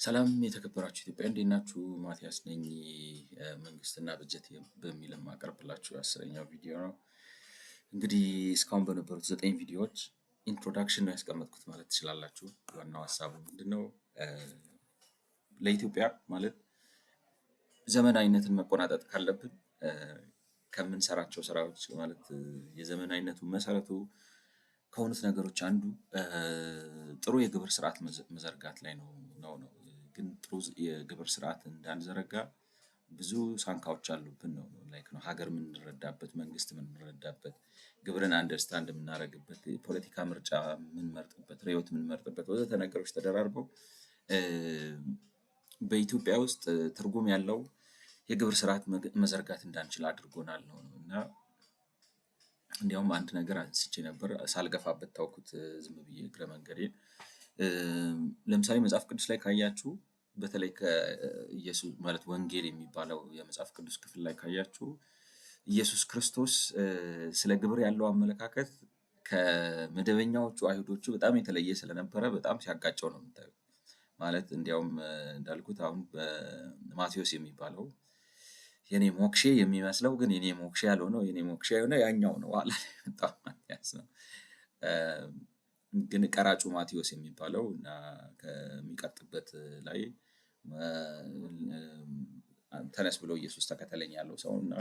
ሰላም የተከበራችሁ ኢትዮጵያ እንዴት ናችሁ? ማቲያስ ነኝ። መንግስትና በጀት በሚል የማቀርብላችሁ አስረኛው ቪዲዮ ነው። እንግዲህ እስካሁን በነበሩት 9 ቪዲዮዎች ኢንትሮዳክሽን ነው ያስቀመጥኩት ማለት ትችላላችሁ። ዋናው ሀሳቡ ምንድነው? ለኢትዮጵያ ማለት ዘመናዊነትን መቆናጠጥ ካለብን ከምንሰራቸው ስራዎች ማለት የዘመናዊነቱ መሰረቱ ከሆኑት ነገሮች አንዱ ጥሩ የግብር ስርዓት መዘርጋት ላይ ነው። ግን ጥሩ የግብር ስርዓት እንዳንዘረጋ ብዙ ሳንካዎች አሉብን ነው ላይክ ነው ሀገር የምንረዳበት መንግስት የምንረዳበት ግብርን አንደርስታንድ የምናደርግበት የፖለቲካ ምርጫ የምንመርጥበት ርዕዮት የምንመርጥበት ወዘተ ነገሮች ተደራርበው በኢትዮጵያ ውስጥ ትርጉም ያለው የግብር ስርዓት መዘርጋት እንዳንችል አድርጎናል ነው። እና እንዲያውም አንድ ነገር አንስቼ ነበር ሳልገፋበት ታውኩት ዝም ብዬ እግረ መንገዴን። ለምሳሌ መጽሐፍ ቅዱስ ላይ ካያችሁ በተለይ ከኢየሱስ ማለት ወንጌል የሚባለው የመጽሐፍ ቅዱስ ክፍል ላይ ካያችሁ ኢየሱስ ክርስቶስ ስለ ግብር ያለው አመለካከት ከመደበኛዎቹ አይሁዶቹ በጣም የተለየ ስለነበረ በጣም ሲያጋጨው ነው የምታዩት። ማለት እንዲያውም እንዳልኩት አሁን በማቴዎስ የሚባለው የኔ ሞክሼ የሚመስለው ግን የኔ ሞክሼ ያልሆነው የኔ ሞክሼ የሆነ ያኛው ነው ኋላ ላይ የመጣው ማቲያስ ነው። ግን ቀራጩ ማቴዎስ የሚባለው እና ከሚቀጥበት ላይ ተነስ ብሎ ኢየሱስ ተከተለኝ ያለው ሰው እና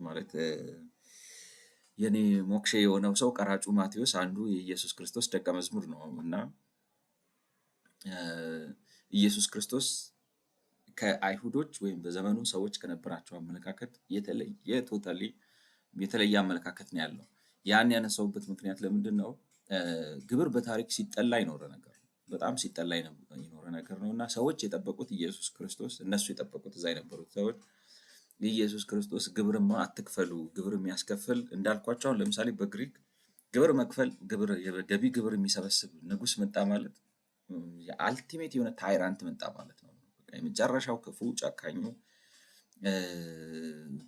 ማለት የኔ ሞክሼ የሆነው ሰው ቀራጩ ማቴዎስ አንዱ የኢየሱስ ክርስቶስ ደቀ መዝሙር ነው። እና ኢየሱስ ክርስቶስ ከአይሁዶች ወይም በዘመኑ ሰዎች ከነበራቸው አመለካከት የተለየ አመለካከት ነው ያለው። ያን ያነሳውበት ምክንያት ለምንድን ነው? ግብር በታሪክ ሲጠላ ይኖረ ነገር ነው። በጣም ሲጠላ ይኖረ ነገር ነው እና ሰዎች የጠበቁት ኢየሱስ ክርስቶስ እነሱ የጠበቁት እዛ የነበሩት ሰዎች ኢየሱስ ክርስቶስ ግብርማ አትክፈሉ፣ ግብር የሚያስከፍል እንዳልኳቸው አሁን ለምሳሌ በግሪክ ግብር መክፈል ገቢ ግብር የሚሰበስብ ንጉስ መጣ ማለት የአልቲሜት የሆነ ታይራንት መጣ ማለት ነው። የመጨረሻው ክፉ ጨካኙ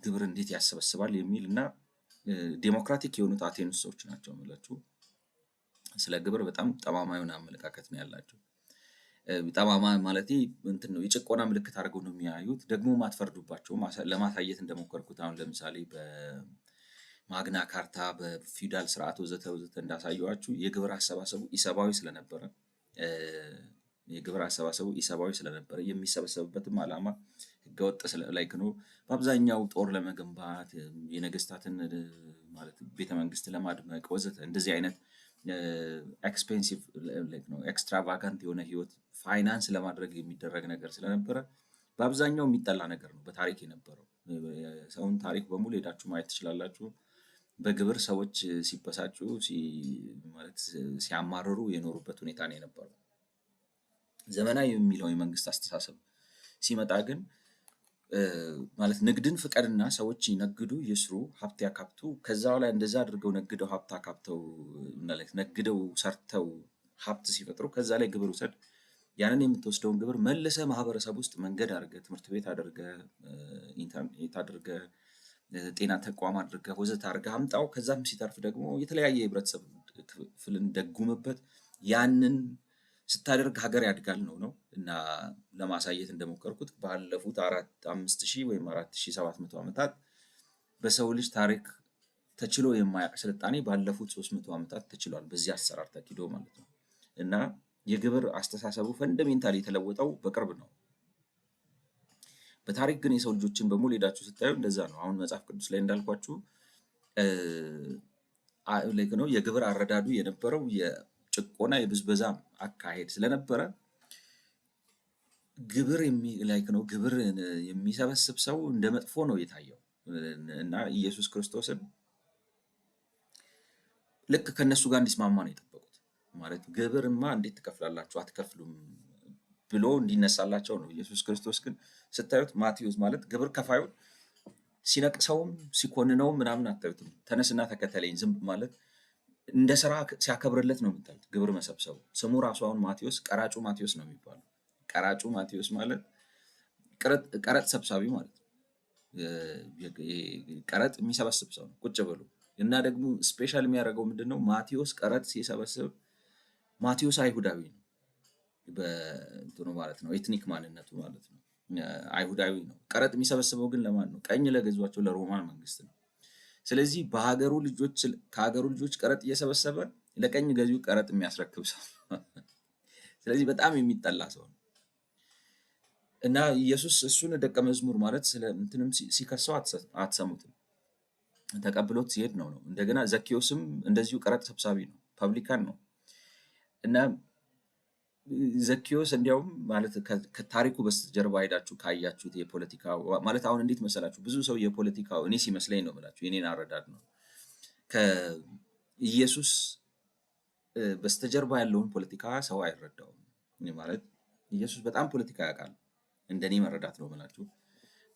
ግብር እንዴት ያሰበስባል የሚል እና ዴሞክራቲክ የሆኑት አቴንስ ሰዎች ናቸው የምላችሁ። ስለ ግብር በጣም ጠማማ የሆነ አመለካከት ነው ያላቸው። ጠማማ ማለት እንትን ነው የጭቆና ምልክት አድርገው ነው የሚያዩት። ደግሞ ማትፈርዱባቸውም ለማሳየት እንደሞከርኩት አሁን ለምሳሌ በማግና ካርታ በፊውዳል ስርዓት ወዘተ ወዘተ እንዳሳየዋችሁ የግብር አሰባሰቡ ኢሰባዊ ስለነበረ የሚሰበሰብበትም ዓላማ ህገወጥ ላይክ ነው። በአብዛኛው ጦር ለመገንባት የነገስታትን ማለት ቤተመንግስት ለማድመቅ ወዘተ እንደዚህ አይነት ኤክስፔንሲቭ ላይክ ነው ኤክስትራቫጋንት የሆነ ህይወት ፋይናንስ ለማድረግ የሚደረግ ነገር ስለነበረ በአብዛኛው የሚጠላ ነገር ነው በታሪክ የነበረው። ሰውን ታሪክ በሙሉ ሄዳችሁ ማየት ትችላላችሁ። በግብር ሰዎች ሲበሳጩ ማለት ሲያማርሩ የኖሩበት ሁኔታ ነው የነበረው። ዘመናዊ የሚለው የመንግስት አስተሳሰብ ሲመጣ ግን ማለት ንግድን ፍቀድና ሰዎች ይነግዱ ይስሩ ሀብት ያካብቱ ከዛ ላይ እንደዛ አድርገው ነግደው ሀብት አካብተው ማለት ነግደው ሰርተው ሀብት ሲፈጥሩ ከዛ ላይ ግብር ውሰድ። ያንን የምትወስደውን ግብር መልሰ ማህበረሰብ ውስጥ መንገድ አድርገህ ትምህርት ቤት አድርገህ ኢንተርኔት አድርገህ ጤና ተቋም አድርገህ ወዘተ አድርገህ አምጣው። ከዛም ሲተርፍ ደግሞ የተለያየ የህብረተሰብ ክፍልን ደጉምበት። ያንን ስታደርግ ሀገር ያድጋል ነው። እና ለማሳየት እንደሞከርኩት ባለፉት 5000 ወይም 4700 ዓመታት በሰው ልጅ ታሪክ ተችሎ የማያውቅ ስልጣኔ ባለፉት 300 ዓመታት ተችሏል። በዚህ አሰራር ተኪዶ ማለት ነው። እና የግብር አስተሳሰቡ ፈንዳሜንታሊ የተለወጠው በቅርብ ነው። በታሪክ ግን የሰው ልጆችን በሙሉ ሄዳችሁ ስታዩ እንደዛ ነው። አሁን መጽሐፍ ቅዱስ ላይ እንዳልኳችሁ ላይክ ነው የግብር አረዳዱ የነበረው የጭቆና የብዝበዛ አካሄድ ስለነበረ ግብር ግብር የሚሰበስብ ሰው እንደ መጥፎ ነው የታየው። እና ኢየሱስ ክርስቶስን ልክ ከነሱ ጋር እንዲስማማ ነው የጠበቁት። ማለት ግብርማ እንዴት ትከፍላላችሁ አትከፍሉም ብሎ እንዲነሳላቸው ነው። ኢየሱስ ክርስቶስ ግን ስታዩት ማቴዎስ ማለት ግብር ከፋዩን ሲነቅሰውም ሲኮንነውም ምናምን አታዩትም። ተነስና ተከተለኝ ዝም ማለት እንደ ስራ ሲያከብርለት ነው የምታዩት። ግብር መሰብሰቡ ስሙ ራሱ አሁን ማቴዎስ ቀራጩ ማቴዎስ ነው የሚባለው። ቀራጩ ማቴዎስ ማለት ቀረጥ ሰብሳቢ ማለት ነው። ቀረጥ የሚሰበስብ ሰው ነው ቁጭ ብሎ። እና ደግሞ ስፔሻል የሚያደርገው ምንድነው? ማቴዎስ ቀረጥ ሲሰበስብ ማቴዎስ አይሁዳዊ ነው። በእንትኑ ማለት ነው ኤትኒክ ማንነቱ ማለት ነው አይሁዳዊ ነው። ቀረጥ የሚሰበስበው ግን ለማን ነው? ቀኝ ለገዟቸው ለሮማን መንግስት ነው። ስለዚህ ከሀገሩ ልጆች ቀረጥ እየሰበሰበ ለቀኝ ገዢው ቀረጥ የሚያስረክብ ሰው ስለዚህ በጣም የሚጠላ ሰው ነው። እና ኢየሱስ እሱን ደቀ መዝሙር ማለት ስለ እንትንም ሲከሰው አትሰሙትም። ተቀብሎት ሲሄድ ነው። እንደገና ዘኬዎስም እንደዚሁ ቀረጥ ሰብሳቢ ነው፣ ፐብሊካን ነው። እና ዘኬዎስ እንዲያውም ማለት ከታሪኩ በስተጀርባ ሄዳችሁ ካያችሁት የፖለቲካ ማለት አሁን እንዴት መሰላችሁ? ብዙ ሰው የፖለቲካው እኔ ሲመስለኝ ነው የምላችሁ፣ የኔን አረዳድ ነው። ከኢየሱስ በስተጀርባ ያለውን ፖለቲካ ሰው አይረዳውም። ማለት ኢየሱስ በጣም ፖለቲካ ያውቃል፣ እንደኔ መረዳት ነው የምላችሁ።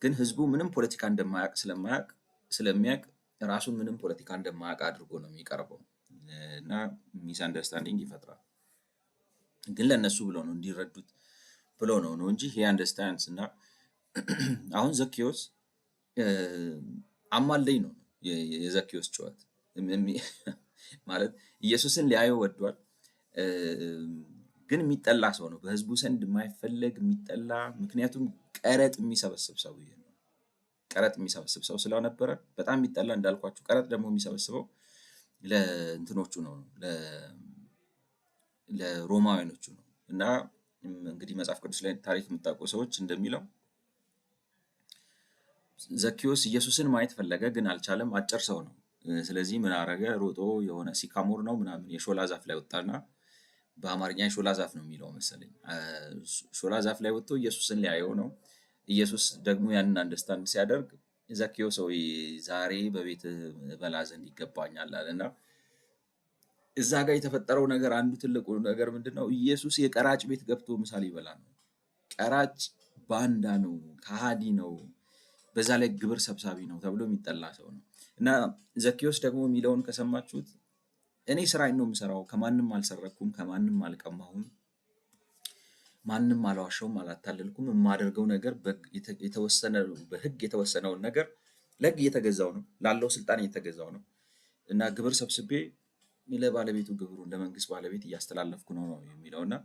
ግን ህዝቡ ምንም ፖለቲካ እንደማያውቅ ስለሚያውቅ ራሱን ምንም ፖለቲካ እንደማያውቅ አድርጎ ነው የሚቀርበው እና ሚስ አንደርስታንዲንግ ይፈጥራል። ግን ለእነሱ ብሎ ነው እንዲረዱት ብሎ ነው እንጂ ሂ አንደርስታንድስ። እና አሁን ዘኬዎስ አማልደኝ ነው የዘኬዎስ ጩኸት ማለት ኢየሱስን ሊያየው ወዷል፣ ግን የሚጠላ ሰው ነው፣ በህዝቡ ዘንድ የማይፈለግ የሚጠላ። ምክንያቱም ቀረጥ የሚሰበስብ ሰውዬ ነው። ቀረጥ የሚሰበስብ ሰው ስለነበረ በጣም የሚጠላ። እንዳልኳችሁ ቀረጥ ደግሞ የሚሰበስበው ለእንትኖቹ ነው፣ ለሮማውያኖቹ ነው። እና እንግዲህ መጽሐፍ ቅዱስ ላይ ታሪክ የምታውቁ ሰዎች እንደሚለው ዘኬዎስ ኢየሱስን ማየት ፈለገ፣ ግን አልቻለም። አጭር ሰው ነው። ስለዚህ ምን አረገ? ሮጦ የሆነ ሲካሞር ነው ምናምን የሾላ ዛፍ ላይ ወጣና፣ በአማርኛ የሾላ ዛፍ ነው የሚለው መሰለኝ። ሾላ ዛፍ ላይ ወጥቶ ኢየሱስን ሊያየው ነው። ኢየሱስ ደግሞ ያንን አንደርስታንድ ሲያደርግ ዘኬዎስ ሆይ ዛሬ በቤት በላ ዘንድ ይገባኛል አለና እዛ ጋር የተፈጠረው ነገር አንዱ ትልቁ ነገር ምንድነው? ኢየሱስ የቀራጭ ቤት ገብቶ ምሳ ሊበላ ነው። ቀራጭ ባንዳ ነው፣ ከሃዲ ነው፣ በዛ ላይ ግብር ሰብሳቢ ነው ተብሎ የሚጠላ ሰው ነው። እና ዘኬዎስ ደግሞ የሚለውን ከሰማችሁት እኔ ስራዬን ነው የምሰራው፣ ከማንም አልሰረኩም፣ ከማንም አልቀማሁም፣ ማንም አልዋሸውም፣ አላታለልኩም። የማደርገው ነገር በህግ የተወሰነውን ነገር ለህግ እየተገዛው ነው፣ ላለው ስልጣን እየተገዛው ነው እና ግብር ሰብስቤ ለባለቤቱ ግብሩን ለመንግስት ባለቤት እያስተላለፍኩ ነው የሚለው። እና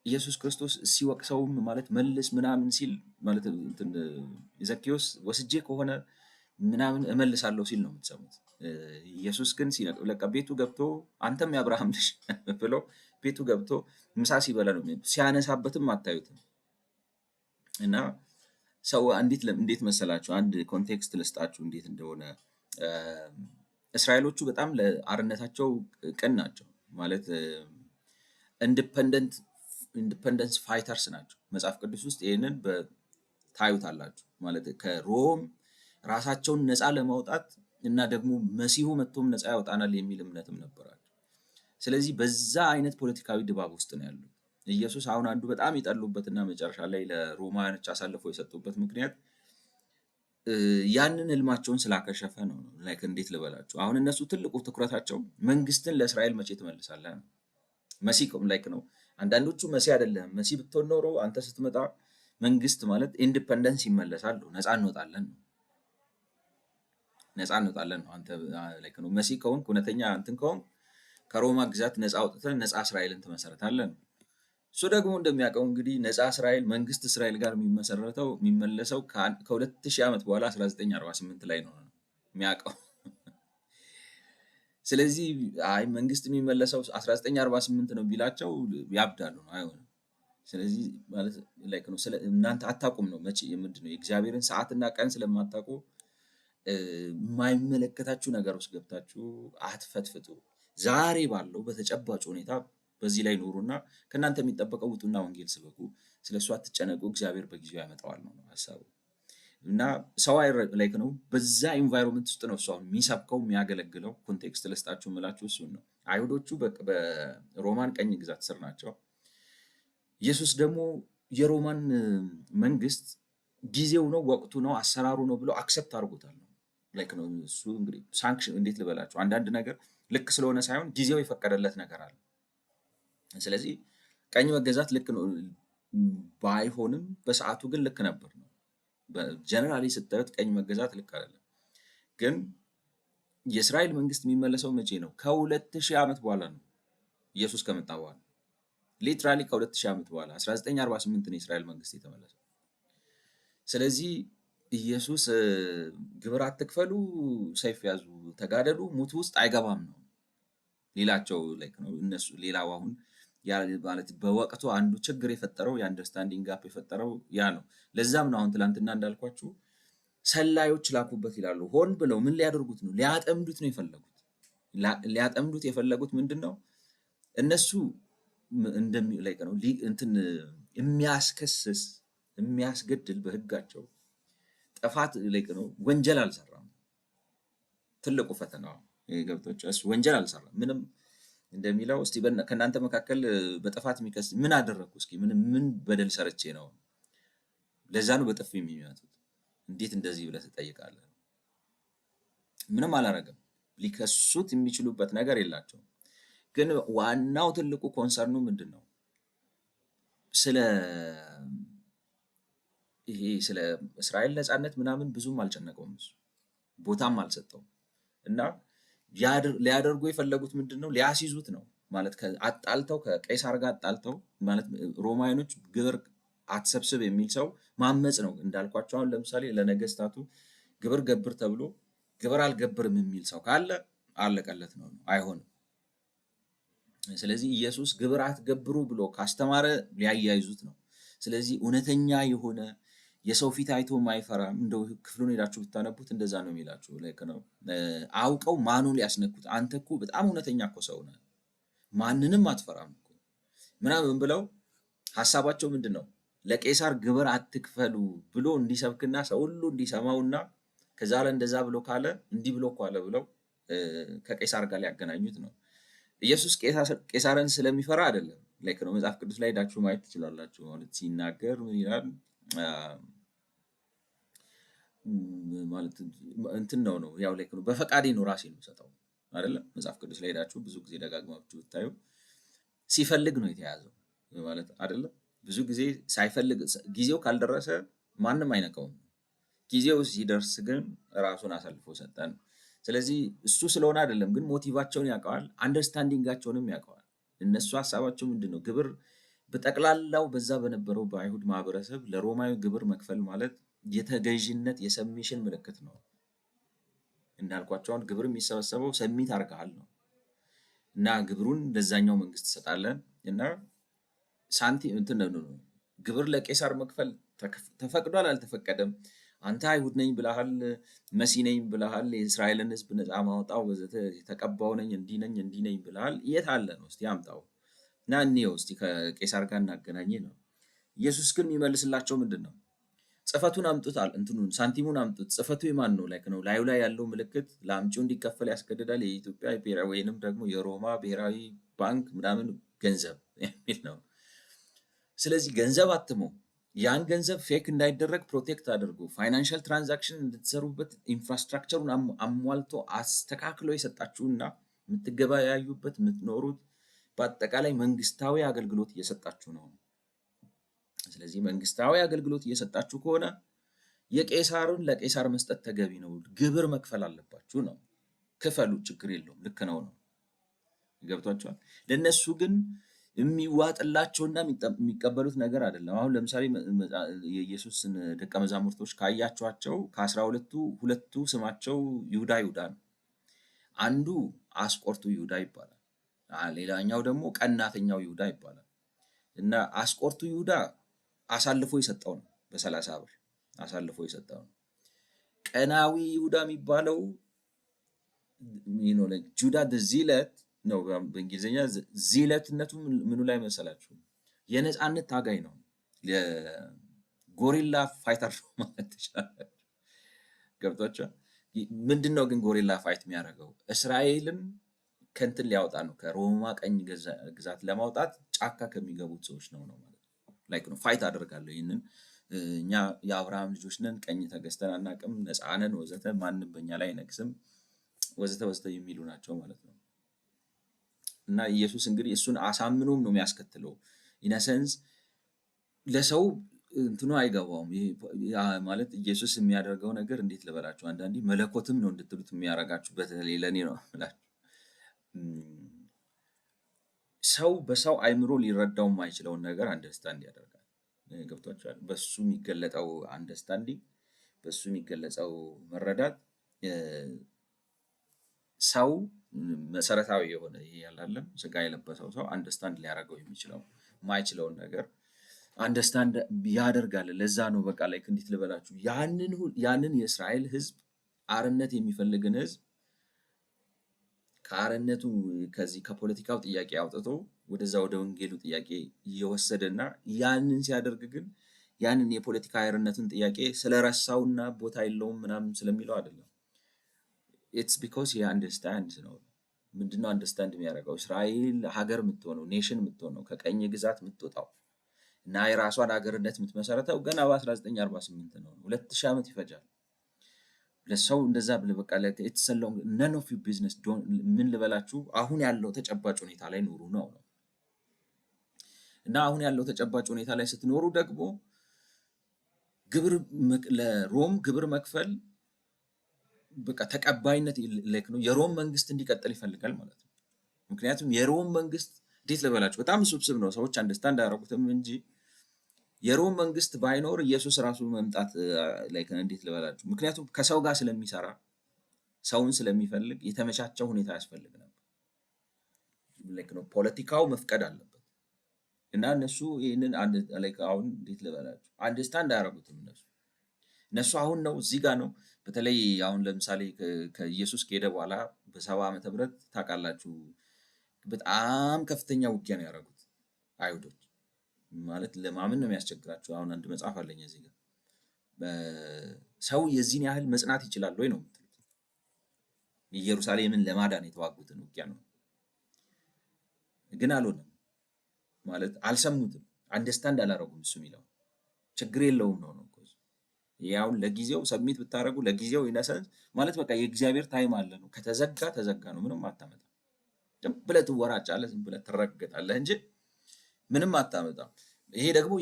ኢየሱስ ክርስቶስ ሲወቅሰውም ማለት መልስ ምናምን ሲል ማለት ዘኬዎስ ወስጄ ከሆነ ምናምን እመልሳለሁ ሲል ነው የምትሰሙት። ኢየሱስ ግን ለቃ ቤቱ ገብቶ አንተም የአብርሃም ልጅ ብሎ ቤቱ ገብቶ ምሳ ሲበላ ነው። ሲያነሳበትም አታዩትም። እና ሰው እንዴት መሰላችሁ? አንድ ኮንቴክስት ልስጣችሁ እንዴት እንደሆነ። እስራኤሎቹ በጣም ለአርነታቸው ቅን ናቸው። ማለት ኢንዲፐንደንስ ፋይተርስ ናቸው። መጽሐፍ ቅዱስ ውስጥ ይህንን ታዩታላችሁ። ማለት ከሮም ራሳቸውን ነፃ ለማውጣት እና ደግሞ መሲሁ መጥቶም ነፃ ያወጣናል የሚል እምነትም ነበራቸው። ስለዚህ በዛ አይነት ፖለቲካዊ ድባብ ውስጥ ነው ያሉት። ኢየሱስ አሁን አንዱ በጣም የጠሉበትና መጨረሻ ላይ ለሮማውያኖች አሳልፈው የሰጡበት ምክንያት ያንን ህልማቸውን ስላከሸፈ ነው። ላይክ እንዴት ልበላችሁ፣ አሁን እነሱ ትልቁ ትኩረታቸው መንግስትን ለእስራኤል መቼ ትመልሳለህ ነው። መሲህ ላይክ ነው። አንዳንዶቹ መሲህ አይደለም፣ መሲህ ብትሆን ኖሮ አንተ ስትመጣ መንግስት ማለት ኢንዲፐንደንስ ይመለሳል፣ ነፃ እንወጣለን ነው። ነፃ እንወጣለን ነው። አንተ ላይክ ነው መሲህ ከሆንክ እውነተኛ እንትን ከሆንክ ከሮማ ግዛት ነፃ አውጥተን ነፃ እስራኤልን ትመሰረታለህ ነው። እሱ ደግሞ እንደሚያውቀው እንግዲህ ነፃ እስራኤል መንግስት እስራኤል ጋር የሚመለሰው ከ2000 ዓመት በኋላ 1948 ላይ ነው የሚያውቀው። ስለዚህ አይ መንግስት የሚመለሰው 1948 ነው ቢላቸው ያብዳሉ ነው፣ አይሆንም። ስለዚህ ማለት ላይክ ነው እናንተ አታውቁም ነው መቼ ምንድነው የእግዚአብሔርን ሰዓትና ቀን ስለማታውቁ የማይመለከታችሁ ነገር ውስጥ ገብታችሁ አትፈትፍጡ። ዛሬ ባለው በተጨባጭ ሁኔታ በዚህ ላይ ኑሩና ከእናንተ የሚጠበቀው ውጡና ወንጌል ስበኩ፣ ስለሱ አትጨነቁ፣ እግዚአብሔር በጊዜው ያመጣዋል ነው ሀሳቡ። እና ሰው ላይክ ነው በዛ ኢንቫይሮንመንት ውስጥ ነው ሰው የሚሰብከው የሚያገለግለው። ኮንቴክስት ልስጣችሁ የምላችሁ እሱን ነው። አይሁዶቹ በሮማን ቀኝ ግዛት ስር ናቸው። ኢየሱስ ደግሞ የሮማን መንግስት ጊዜው ነው፣ ወቅቱ ነው፣ አሰራሩ ነው ብሎ አክሰፕት አድርጎታል ነው። ላይክ ነው እሱ እንግዲህ ሳንክሽን እንዴት ልበላችሁ፣ አንዳንድ ነገር ልክ ስለሆነ ሳይሆን ጊዜው የፈቀደለት ነገር አለ። ስለዚህ ቀኝ መገዛት ልክ ነው ባይሆንም በሰዓቱ ግን ልክ ነበር ነው። በጀነራሊ ስታዩት ቀኝ መገዛት ልክ አይደለም። ግን የእስራኤል መንግስት የሚመለሰው መቼ ነው? ከ2000 ዓመት በኋላ ነው፣ ኢየሱስ ከመጣ በኋላ። ሊትራሊ ከ2000 ዓመት በኋላ 1948 ነው የእስራኤል መንግስት የተመለሰው። ስለዚህ ኢየሱስ ግብር አትክፈሉ፣ ሰይፍ ያዙ፣ ተጋደሉ፣ ሙት ውስጥ አይገባም ነው ሌላቸው ላይክ ነው እነሱ ሌላው አሁን ያ ማለት በወቅቱ አንዱ ችግር የፈጠረው የአንደርስታንዲንግ ጋፕ የፈጠረው ያ ነው። ለዛም ነው አሁን ትላንትና እንዳልኳችሁ ሰላዮች ላኩበት ይላሉ። ሆን ብለው ምን ሊያደርጉት ነው? ሊያጠምዱት ነው የፈለጉት። ሊያጠምዱት የፈለጉት ምንድን ነው? እነሱ ላይክ ነው እንትን የሚያስከስስ የሚያስገድል በህጋቸው ጥፋት ላይክ ነው ወንጀል አልሰራም። ትልቁ ፈተና ገብቶች እሱ ወንጀል አልሰራም። ምንም እንደሚለው እስቲ ከእናንተ መካከል በጥፋት የሚከስ ምን አደረግኩ? እስኪ ምን በደል ሰርቼ ነው? ለዛ ነው በጥፊ የሚመቱት። እንዴት እንደዚህ ብለህ ትጠይቃለህ? ምንም አላረገም። ሊከሱት የሚችሉበት ነገር የላቸውም። ግን ዋናው ትልቁ ኮንሰርኑ ምንድን ነው? ስለ ይሄ ስለ እስራኤል ነፃነት ምናምን ብዙም አልጨነቀውም፣ እሱ ቦታም አልሰጠውም። እና ሊያደርጉ የፈለጉት ምንድን ነው? ሊያስይዙት ነው ማለት አጣልተው ከቄሳር ጋር አጣልተው ማለት ሮማውያኖች ግብር አትሰብስብ የሚል ሰው ማመፅ ነው እንዳልኳቸው። አሁን ለምሳሌ ለነገስታቱ ግብር ገብር ተብሎ ግብር አልገብርም የሚል ሰው ካለ አለቀለት ነው፣ አይሆንም። ስለዚህ ኢየሱስ ግብር አትገብሩ ብሎ ካስተማረ ሊያያይዙት ነው። ስለዚህ እውነተኛ የሆነ የሰው ፊት አይቶ ማይፈራ እንደው ክፍሉን ሄዳችሁ ብታነቡት እንደዛ ነው የሚላችሁ። ላይክ ነው አውቀው ማኑን ሊያስነኩት፣ አንተ እኮ በጣም እውነተኛ እኮ ሰው ነህ፣ ማንንም አትፈራም እኮ ምናምን ብለው ሀሳባቸው ምንድን ነው? ለቄሳር ግብር አትክፈሉ ብሎ እንዲሰብክና ሰው ሁሉ እንዲሰማውና ከዛ ላይ እንደዛ ብሎ ካለ እንዲህ ብሎ እኮ አለ ብለው ከቄሳር ጋር ሊያገናኙት ነው። ኢየሱስ ቄሳርን ስለሚፈራ አይደለም። ላይክ ነው መጽሐፍ ቅዱስ ላይ ሄዳችሁ ማየት ትችላላችሁ። ማለት ሲናገር ምን ይላል? ማለት እንትን ነው ያው ላይክ ነው በፈቃዴ ነው ራሴን የምሰጠው አይደለም። መጽሐፍ ቅዱስ ላይ ሄዳችሁ ብዙ ጊዜ ደጋግማችሁ ብታዩ ሲፈልግ ነው የተያዘው ማለት አይደለም። ብዙ ጊዜ ሳይፈልግ ጊዜው ካልደረሰ ማንም አይነካውም። ጊዜው ሲደርስ ግን ራሱን አሳልፎ ሰጠን። ስለዚህ እሱ ስለሆነ አይደለም፣ ግን ሞቲቫቸውን ያውቀዋል፣ አንደርስታንዲንጋቸውንም ያውቀዋል። እነሱ ሀሳባቸው ምንድን ነው? ግብር በጠቅላላው በዛ በነበረው በአይሁድ ማህበረሰብ ለሮማዊ ግብር መክፈል ማለት የተገዥነት የሰሚሽን ምልክት ነው። እንዳልኳቸው አሁን ግብር የሚሰበሰበው ሰሚት አድርገሃል ነው እና ግብሩን ለዛኛው መንግስት ትሰጣለን እና ሳንቲም እንትን ነው። ግብር ለቄሳር መክፈል ተፈቅዷል አልተፈቀደም? አንተ አይሁድ ነኝ ብለሃል፣ መሲ ነኝ ብለሃል፣ የእስራኤልን ሕዝብ ነፃ ማውጣው ወዘተ የተቀባው ነኝ እንዲህ ነኝ ብለሃል። የት አለ ነው? እስቲ አምጣው እና እንየው እስቲ ከቄሳር ጋር እናገናኝ ነው። ኢየሱስ ግን የሚመልስላቸው ምንድን ነው? ጽፈቱን አምጡት፣ እንትኑን ሳንቲሙን አምጡት። ጽፈቱ የማን ነው? ላይክ ነው ላዩ ላይ ያለው ምልክት ለአምጪው እንዲከፈል ያስገድዳል። የኢትዮጵያ ብሔራዊ ወይንም ደግሞ የሮማ ብሔራዊ ባንክ ምናምን ገንዘብ የሚል ነው። ስለዚህ ገንዘብ አትሞ ያን ገንዘብ ፌክ እንዳይደረግ ፕሮቴክት አድርጎ ፋይናንሻል ትራንዛክሽን እንድትሰሩበት ኢንፍራስትራክቸሩን አሟልቶ አስተካክሎ የሰጣችሁና የምትገበያዩበት የምትኖሩት በአጠቃላይ መንግስታዊ አገልግሎት እየሰጣችሁ ነው። ስለዚህ መንግስታዊ አገልግሎት እየሰጣችሁ ከሆነ የቄሳርን ለቄሳር መስጠት ተገቢ ነው፣ ግብር መክፈል አለባችሁ ነው። ክፈሉ፣ ችግር የለውም፣ ልክ ነው ነው። ገብቷቸዋል። ለእነሱ ግን የሚዋጥላቸውና የሚቀበሉት ነገር አይደለም። አሁን ለምሳሌ የኢየሱስን ደቀ መዛሙርቶች ካያቸዋቸው ከ12ቱ ሁለቱ ስማቸው ይሁዳ ነው። አንዱ አስቆርቱ ይሁዳ ይባላል፣ ሌላኛው ደግሞ ቀናተኛው ይሁዳ ይባላል። እና አስቆርቱ ይሁዳ አሳልፎ የሰጠው ነው፣ በ30 ብር አሳልፎ የሰጠው ነው። ቀናዊ ይሁዳ የሚባለው ጁዳ ዚለት ነው በእንግሊዝኛ። ዚለትነቱ ምኑ ላይ መሰላችሁ? የነፃነት ታጋይ ነው፣ ጎሪላ ፋይተር ማለት ትችላላችሁ። ገብቷችኋል? ምንድን ነው ግን ጎሪላ ፋይት የሚያደርገው? እስራኤልን ከንትን ሊያወጣ ነው፣ ከሮማ ቀኝ ግዛት ለማውጣት ጫካ ከሚገቡት ሰዎች ነው ማለት ነው። ላይክ ነው ፋይት አደርጋለሁ፣ ይህንን እኛ የአብርሃም ልጆች ነን፣ ቀኝ ተገዝተን አናውቅም፣ ነፃ ነን ወዘተ፣ ማንም በእኛ ላይ አይነግስም ወዘተ የሚሉ ናቸው ማለት ነው። እና ኢየሱስ እንግዲህ እሱን አሳምኖም ነው የሚያስከትለው። ኢነሰንስ ለሰው እንትኑ አይገባውም ማለት ኢየሱስ የሚያደርገው ነገር እንዴት ልበላችሁ፣ አንዳንዴ መለኮትም ነው እንድትሉት የሚያረጋችሁ። በተለይ ለእኔ ነው ብላችሁ ሰው በሰው አይምሮ ሊረዳው የማይችለውን ነገር አንደርስታንድ ያደርጋል። ገብቷችኋል? በሱ የሚገለጠው አንደርስታንዲንግ፣ በሱ የሚገለጸው መረዳት ሰው መሰረታዊ የሆነ ይሄ ያላለም ስጋ የለበሰው ሰው አንደርስታንድ ሊያደርገው የሚችለው የማይችለውን ነገር አንደርስታንድ ያደርጋል። ለዛ ነው በቃ ላይ እንዴት ልበላችሁ ያንን የእስራኤል ህዝብ አርነት የሚፈልግን ህዝብ ከአርነቱ ከዚህ ከፖለቲካው ጥያቄ አውጥቶ ወደዛ ወደ ወንጌሉ ጥያቄ እየወሰደና ያንን ሲያደርግ ግን ያንን የፖለቲካ አርነቱን ጥያቄ ስለረሳውና ቦታ የለውም ምናምን ስለሚለው አይደለም። ኢትስ ቢኮዝ ሂ አንደርስታንድ ነው። ምንድነው አንደርስታንድ የሚያደርገው? እስራኤል ሀገር የምትሆነው ኔሽን የምትሆነው ከቀኝ ግዛት የምትወጣው እና የራሷን ሀገርነት የምትመሰረተው ገና በ1948 ነው። 2000 ዓመት ይፈጃል። ለሰው እንደዛ ብለህ በቃ የተሰለው ነን ኦፍ ዩ ቢዝነስ ምን ልበላችሁ፣ አሁን ያለው ተጨባጭ ሁኔታ ላይ ኑሩ ነው። እና አሁን ያለው ተጨባጭ ሁኔታ ላይ ስትኖሩ ደግሞ ለሮም ግብር መክፈል በቃ ተቀባይነት ላይክ ነው። የሮም መንግስት እንዲቀጥል ይፈልጋል ማለት ነው። ምክንያቱም የሮም መንግስት እንዴት ልበላችሁ በጣም ስብስብ ነው። ሰዎች አንደርስታንድ አያደርጉትም እንጂ የሮም መንግስት ባይኖር ኢየሱስ ራሱ መምጣት ላይክ እንዴት ልበላችሁ፣ ምክንያቱም ከሰው ጋር ስለሚሰራ ሰውን ስለሚፈልግ የተመቻቸው ሁኔታ ያስፈልግ ነበር። ላይክ ነው ፖለቲካው መፍቀድ አለበት እና እነሱ ይህንን ላይክ አሁን እንዴት ልበላችሁ አንደርስታንድ አያደርጉትም። እነሱ አሁን ነው እዚህ ጋር ነው። በተለይ አሁን ለምሳሌ ከኢየሱስ ከሄደ በኋላ በ70 ዓመተ ምህረት ታውቃላችሁ በጣም ከፍተኛ ውጊያ ነው ያደረጉት አይሁዶች። ማለት ለማመን ነው የሚያስቸግራቸው። አሁን አንድ መጽሐፍ አለኝ እዚህ ጋር ሰው የዚህን ያህል መጽናት ይችላል ወይ ነው የምትሉት? ኢየሩሳሌምን ለማዳን የተዋጉትን ውጊያ ነው። ግን አልሆነም ማለት አልሰሙትም፣ አንደርስታንድ አላደረጉም። እሱ የሚለው ችግር የለውም ነው ያው ለጊዜው ሰብሚት ብታደርጉ ለጊዜው ኢነሰንስ ማለት በቃ የእግዚአብሔር ታይም አለ ነው። ከተዘጋ ተዘጋ ነው። ምንም አታመጣም። ዝም ብለህ ትወራጫለህ፣ ዝም ብለህ ትረግጣለህ እንጂ ምንም አታመጣም። ይሄ ደግሞ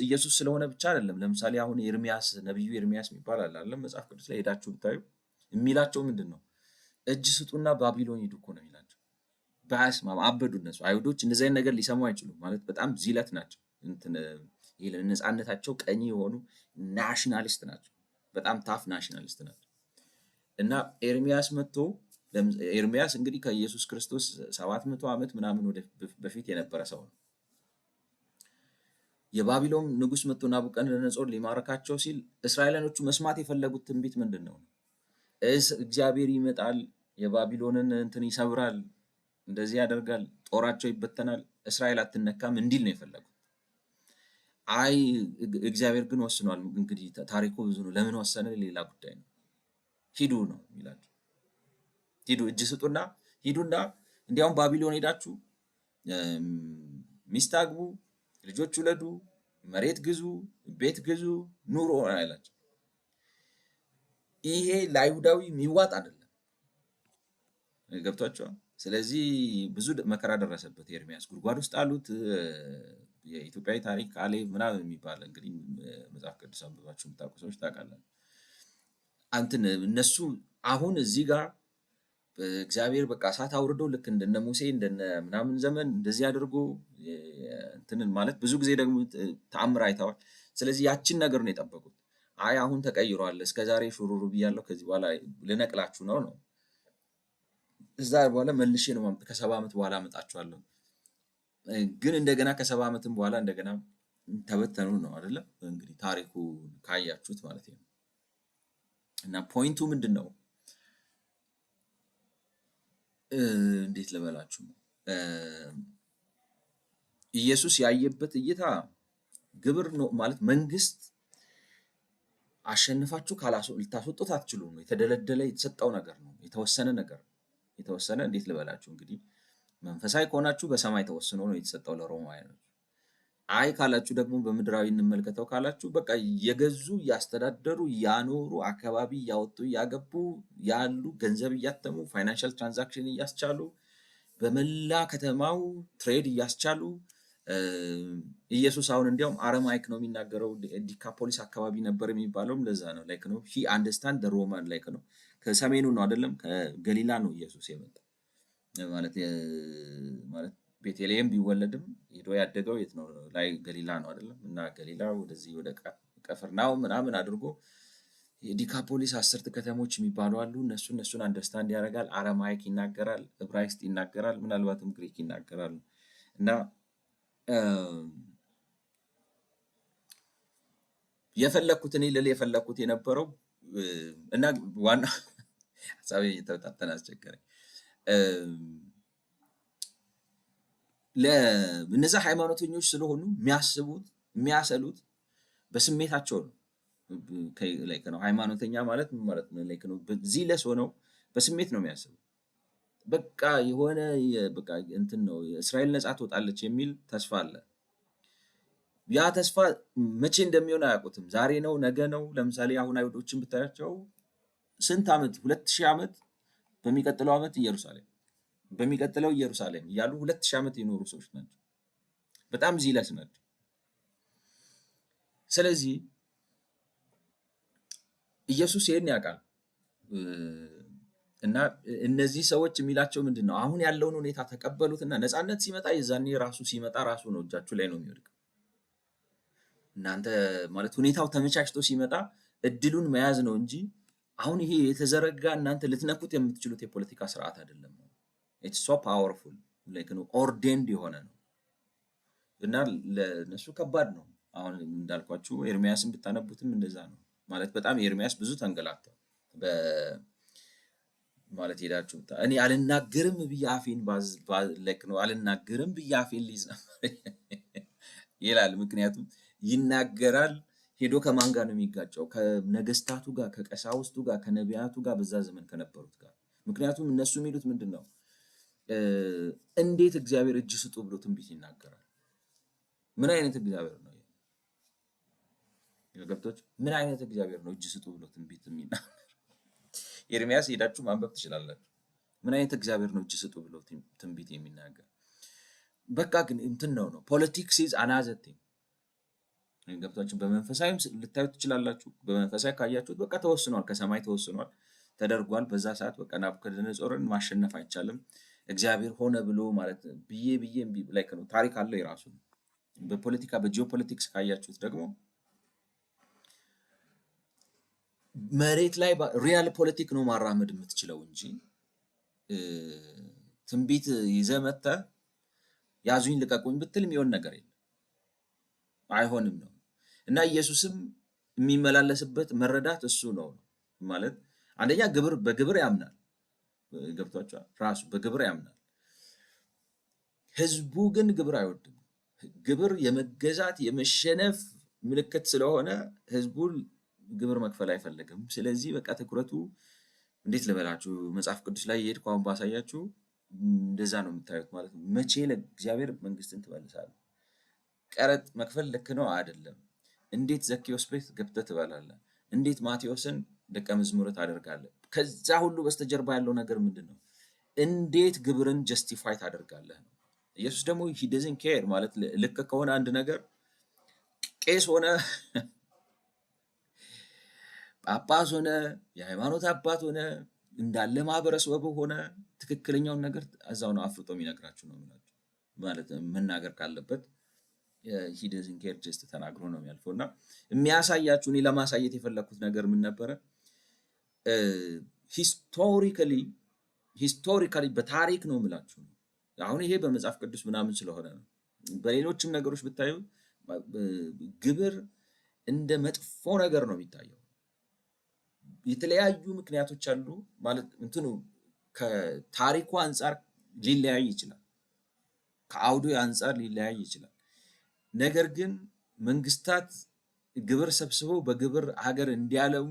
ኢየሱስ ስለሆነ ብቻ አይደለም። ለምሳሌ አሁን ኤርሚያስ ነብዩ ኤርሚያስ የሚባል አለ መጽሐፍ ቅዱስ ላይ ሄዳችሁ ብታዩ የሚላቸው ምንድን ነው? እጅ ስጡና ባቢሎን ሂዱ እኮ ነው የሚላቸው። በስመ አብ አበዱ እነሱ አይሁዶች። እንደዚህ አይነት ነገር ሊሰሙ አይችሉም። ማለት በጣም ዚለት ናቸው። ነፃነታቸው ቀኝ የሆኑ ናሽናሊስት ናቸው። በጣም ታፍ ናሽናሊስት ናቸው። እና ኤርሚያስ መጥቶ ኤርሚያስ እንግዲህ ከኢየሱስ ክርስቶስ 700 ዓመት ምናምን በፊት የነበረ ሰው ነው። የባቢሎን ንጉስ መጥቶ ናቡከደነፆር ሊማረካቸው ሲል እስራኤላኖቹ መስማት የፈለጉት ትንቢት ምንድን ነው? እግዚአብሔር ይመጣል፣ የባቢሎንን እንትን ይሰብራል፣ እንደዚህ ያደርጋል፣ ጦራቸው ይበተናል፣ እስራኤል አትነካም እንዲል ነው የፈለጉት። አይ እግዚአብሔር ግን ወስኗል። እንግዲህ ታሪኩ ብዙ ነው። ለምን ወሰነ ሌላ ጉዳይ ነው። ሂዱ ነው የሚላቸው። ሂዱ እጅ ስጡና ሂዱና እንዲያውም ባቢሎን ሄዳችሁ ሚስት አግቡ፣ ልጆች ውለዱ፣ መሬት ግዙ፣ ቤት ግዙ፣ ኑሮ አይላቸው። ይሄ ለአይሁዳዊ የሚዋጥ አይደለም። ገብቷቸዋል። ስለዚህ ብዙ መከራ ደረሰበት ኤርሚያስ። ጉድጓድ ውስጥ አሉት። የኢትዮጵያዊ ታሪክ ካሌብ ምናምን የሚባል እንግዲህ መጽሐፍ ቅዱስ አንብባችሁ የምታውቁ ሰዎች ታውቃላችሁ። እነሱ አሁን እዚህ ጋር እግዚአብሔር በቃ እሳት አውርዶ ልክ እንደነ ሙሴ እንደነ ምናምን ዘመን እንደዚህ አድርጎ እንትንን ማለት ብዙ ጊዜ ደግሞ ተአምር አይተዋል። ስለዚህ ያችን ነገር ነው የጠበቁት። አይ አሁን ተቀይሯል፣ እስከዛሬ ሹሩሩ ብያለሁ፣ ከዚህ በኋላ ልነቅላችሁ ነው። እዛ በኋላ መልሼ ነው ከ70 ዓመት በኋላ አመጣችኋለሁ። ግን እንደገና ከ70 ዓመትም በኋላ እንደገና ተበተኑ ነው አይደለም? እንግዲህ ታሪኩ ካያችሁት ማለት ነው። እና ፖይንቱ ምንድን ነው? እንዴት ልበላችሁ ነው ኢየሱስ ያየበት እይታ ግብር ነው ማለት መንግስት አሸንፋችሁ ልታስወጡት አትችሉም ነው። የተደለደለ የተሰጠው ነገር ነው። የተወሰነ ነገር የተወሰነ እንዴት ልበላችሁ እንግዲህ መንፈሳዊ ከሆናችሁ በሰማይ ተወስኖ ነው የተሰጠው ለሮማውያኖች። አይ ካላችሁ ደግሞ በምድራዊ እንመልከተው ካላችሁ በቃ የገዙ እያስተዳደሩ ያኖሩ አካባቢ እያወጡ እያገቡ ያሉ ገንዘብ እያተሙ ፋይናንሻል ትራንዛክሽን እያስቻሉ በመላ ከተማው ትሬድ እያስቻሉ ኢየሱስ አሁን እንዲያውም አረማይክ ነው የሚናገረው። ዲካፖሊስ አካባቢ ነበር የሚባለውም ለዛ ነው። ላይክ ነው ሂ አንደርስታንድ ዘ ሮማን ላይክ ነው ከሰሜኑ ነው አይደለም ከገሊላ ነው ኢየሱስ የመጣው ማለት ቤተልሔም ቢወለድም ሄዶ ያደገው የት ነው? ላይ ገሊላ ነው አይደለም? እና ገሊላ ወደዚህ ወደ ቀፍርናሆም ምናምን አድርጎ የዲካፖሊስ 10 ከተሞች የሚባሉ አሉ። እነሱን አንደርስታንድ ያደርጋል። አረማይክ ይናገራል፣ ዕብራይስጥ ይናገራል፣ ምናልባትም ግሪክ ይናገራል። እና የፈለኩት እኔ ልል የፈለኩት የነበረው እና ዋና ሀሳቤ እየተበታተነ አስቸገረኝ። ለእነዛ ሃይማኖተኞች ስለሆኑ የሚያስቡት የሚያሰሉት በስሜታቸው ነው። ላይክ ነው ሃይማኖተኛ ማለት ምን ማለት ነው? ላይክ ነው ዚለስ ሆነው በስሜት ነው የሚያስቡት። በቃ የሆነ በቃ እንትን ነው እስራኤል ነፃ ትወጣለች የሚል ተስፋ አለ። ያ ተስፋ መቼ እንደሚሆን አያውቁትም። ዛሬ ነው ነገ ነው። ለምሳሌ አሁን አይሁዶችን ብታያቸው ስንት ዓመት 2000 ዓመት በሚቀጥለው ዓመት ኢየሩሳሌም በሚቀጥለው ኢየሩሳሌም እያሉ 2000 ዓመት የኖሩ ሰዎች ናቸው። በጣም ዚለስ ናቸው። ስለዚህ ኢየሱስ ይሄን ያውቃል እና እነዚህ ሰዎች የሚላቸው ምንድን ነው? አሁን ያለውን ሁኔታ ተቀበሉትና ነፃነት ሲመጣ የዛኔ ራሱ ሲመጣ ራሱ ነው እጃችሁ ላይ ነው የሚወድቅ። እናንተ ማለት ሁኔታው ተመቻችቶ ሲመጣ እድሉን መያዝ ነው እንጂ አሁን ይሄ የተዘረጋ እናንተ ልትነኩት የምትችሉት የፖለቲካ ስርዓት አይደለም። ኢትስ ሶ ፓወርፉል ላይክ ነው ኦርዴንድ የሆነ ነው እና ለነሱ ከባድ ነው። አሁን እንዳልኳችሁ ኤርሚያስን ብታነቡትም እንደዛ ነው ማለት በጣም ኤርሚያስ ብዙ ተንገላቷል። ማለት ሄዳችሁ እኔ አልናገርም ብዬ አፌን ላይክ ነው አልናገርም ብዬ አፌን ሊይዝ ነበር ይላል። ምክንያቱም ይናገራል። ሄዶ ከማን ጋር ነው የሚጋጨው? ከነገስታቱ ጋር፣ ከቀሳውስቱ ጋር፣ ከነቢያቱ ጋር፣ በዛ ዘመን ከነበሩት ጋር። ምክንያቱም እነሱ የሚሉት ምንድን ነው? እንዴት እግዚአብሔር እጅ ስጡ ብሎ ትንቢት ይናገራል? ምን አይነት እግዚአብሔር ነው? ገብቶች ምን አይነት እግዚአብሔር ነው እጅ ስጡ ብሎ ትንቢት የሚናገር? ኤርሚያስ ሄዳችሁ ማንበብ ትችላላችሁ። ምን አይነት እግዚአብሔር ነው እጅ ስጡ ብሎ ትንቢት የሚናገር? በቃ ግን እንትን ነው ፖለቲክስ ኢዝ አናዘር ቲንግ። ገብታችሁ በመንፈሳዊም ልታዩት ትችላላችሁ። በመንፈሳዊ ካያችሁት በቃ ተወስኗል፣ ከሰማይ ተወስኗል፣ ተደርጓል። በዛ ሰዓት በቃ ናቡከደነፆርን ማሸነፍ አይቻልም። እግዚአብሔር ሆነ ብሎ ማለት ብዬ ላይ ነው ታሪክ አለው የራሱ። በፖለቲካ በጂኦፖለቲክስ ካያችሁት ደግሞ መሬት ላይ ሪያል ፖለቲክ ነው ማራመድ የምትችለው እንጂ ትንቢት ይዘህ መጥተህ ያዙኝ ልቀቁኝ ብትል የሚሆን ነገር የለም፣ አይሆንም ነው። እና ኢየሱስም የሚመላለስበት መረዳት እሱ ነው ማለት አንደኛ በግብር ያምናል። ገብቷቸዋል። ራሱ በግብር ያምናል። ህዝቡ ግን ግብር አይወድም። ግብር የመገዛት የመሸነፍ ምልክት ስለሆነ ህዝቡ ግብር መክፈል አይፈልግም። ስለዚህ በቃ ትኩረቱ እንዴት ልበላችሁ መጽሐፍ ቅዱስ ላይ የሄድኩ አሁን ባሳያችሁ እንደዛ ነው የምታዩት ማለት ነው። መቼ ለእግዚአብሔር መንግስትን ትመልሳለህ? ቀረጥ መክፈል ልክ ነው አይደለም? እንዴት ዘኬዎስ ቤት ገብተህ ትበላለህ? እንዴት ማቴዎስን ደቀ መዝሙር ታደርጋለህ? ከዛ ሁሉ በስተጀርባ ያለው ነገር ምንድን ነው? እንዴት ግብርን ጀስቲፋይ ታደርጋለህ ነው። ኢየሱስ ደግሞ ሂ ዶዝንት ኬር ማለት ልክ ከሆነ አንድ ነገር ቄስ ሆነ ጳጳስ ሆነ የሃይማኖት አባት ሆነ እንዳለ ማህበረሰቡ ሆነ ትክክለኛውን ነገር እዛው ነው አፍርጦ የሚነግራችሁ ነው ማለት መናገር ካለበት ሂ ዶዝንት ኬር ጀስት ተናግሮ ነው የሚያልፈው። እና የሚያሳያችሁ እኔ ለማሳየት የፈለኩት ነገር ምን ነበረ? ሂስቶሪካሊ በታሪክ ነው የምላችሁ። አሁን ይሄ በመጽሐፍ ቅዱስ ምናምን ስለሆነ ነው። በሌሎችም ነገሮች ብታዩ ግብር እንደ መጥፎ ነገር ነው የሚታየው። የተለያዩ ምክንያቶች አሉ ማለት እንትኑ ከታሪኩ አንጻር ሊለያይ ይችላል፣ ከአውዱ አንጻር ሊለያይ ይችላል። ነገር ግን መንግስታት ግብር ሰብስበው በግብር ሀገር እንዲያለሙ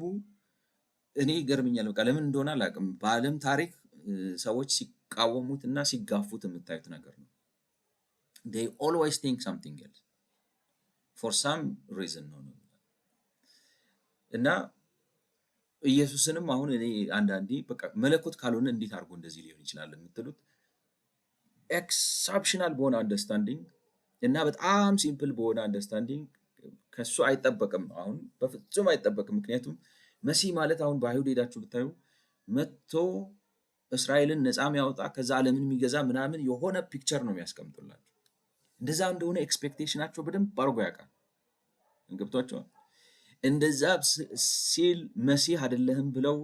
እኔ ይገርምኛል። በቃ ለምን እንደሆነ አላውቅም። በዓለም ታሪክ ሰዎች ሲቃወሙት እና ሲጋፉት የምታዩት ነገር ነው። they always think something else for some reason ነው። እና ኢየሱስንም አሁን እኔ አንዳንዴ በቃ መለኮት ካልሆነ እንዴት አድርጎ እንደዚህ ሊሆን ይችላል የምትሉት ኤክሰፕሽናል በሆነ አንደርስታንዲንግ እና በጣም ሲምፕል በሆነ አንደርስታንዲንግ ከሱ አይጠበቅም። አሁን በፍጹም አይጠበቅም። ምክንያቱም መሲህ ማለት አሁን በአይሁድ ሄዳችሁ ብታዩ መጥቶ እስራኤልን ነፃ የሚያወጣ ከዛ ዓለምን የሚገዛ ምናምን የሆነ ፒክቸር ነው የሚያስቀምጡላቸው። እንደዛ እንደሆነ ኤክስፔክቴሽናቸው በደንብ አድርጎ ያውቃል። ገብቷቸዋል። እንደዛ ሲል መሲህ አይደለህም ብለው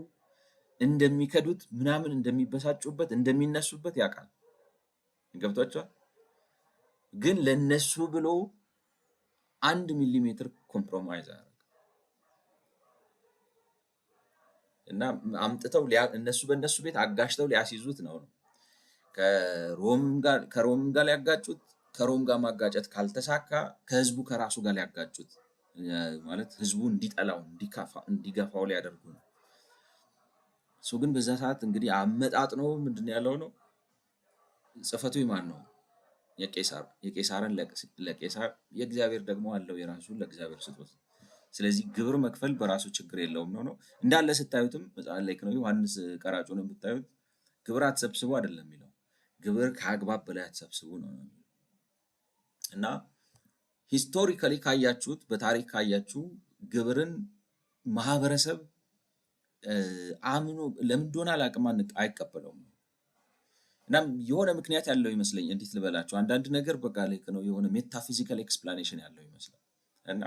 እንደሚከዱት ምናምን እንደሚበሳጩበት እንደሚነሱበት ያውቃል። ገብቷቸዋል። ግን ለነሱ ብሎ 1 ሚሊሜትር ኮምፕሮማይዝ አያደርግም እና አምጥተው እነሱ በእነሱ ቤት አጋጭተው ሊያስይዙት ነው። ከሮም ጋር ሊያጋጩት፣ ከሮም ጋር ማጋጨት ካልተሳካ ከህዝቡ ከራሱ ጋር ሊያጋጩት ማለት ህዝቡ እንዲጠላው እንዲገፋው ሊያደርጉ ነው። እሱ ግን በዛ ሰዓት እንግዲህ አመጣጥ ነው ምንድን ያለው ነው ጽሕፈቱ ማን ነው? የቄሳር የቄሳርን ለቄሳር የእግዚአብሔር ደግሞ አለው የራሱን ለእግዚአብሔር ስጦት። ስለዚህ ግብር መክፈል በራሱ ችግር የለውም ነው እንዳለ ስታዩትም መጽሐፍ ላይ ነው። ዮሐንስ ቀራጩንም ብታዩት ግብር አትሰብስቡ አይደለም የሚለው ግብር ከአግባብ በላይ አትሰብስቡ ነው። እና ሂስቶሪካሊ ካያችሁት በታሪክ ካያችሁ ግብርን ማህበረሰብ አምኖ ለምን እንደሆነ አላውቅም አይቀበለውም። እናም የሆነ ምክንያት ያለው ይመስለኝ። እንዴት ልበላችሁ አንዳንድ ነገር በቃ ልክ ነው የሆነ ሜታፊዚካል ኤክስፕላኔሽን ያለው ይመስላል። እና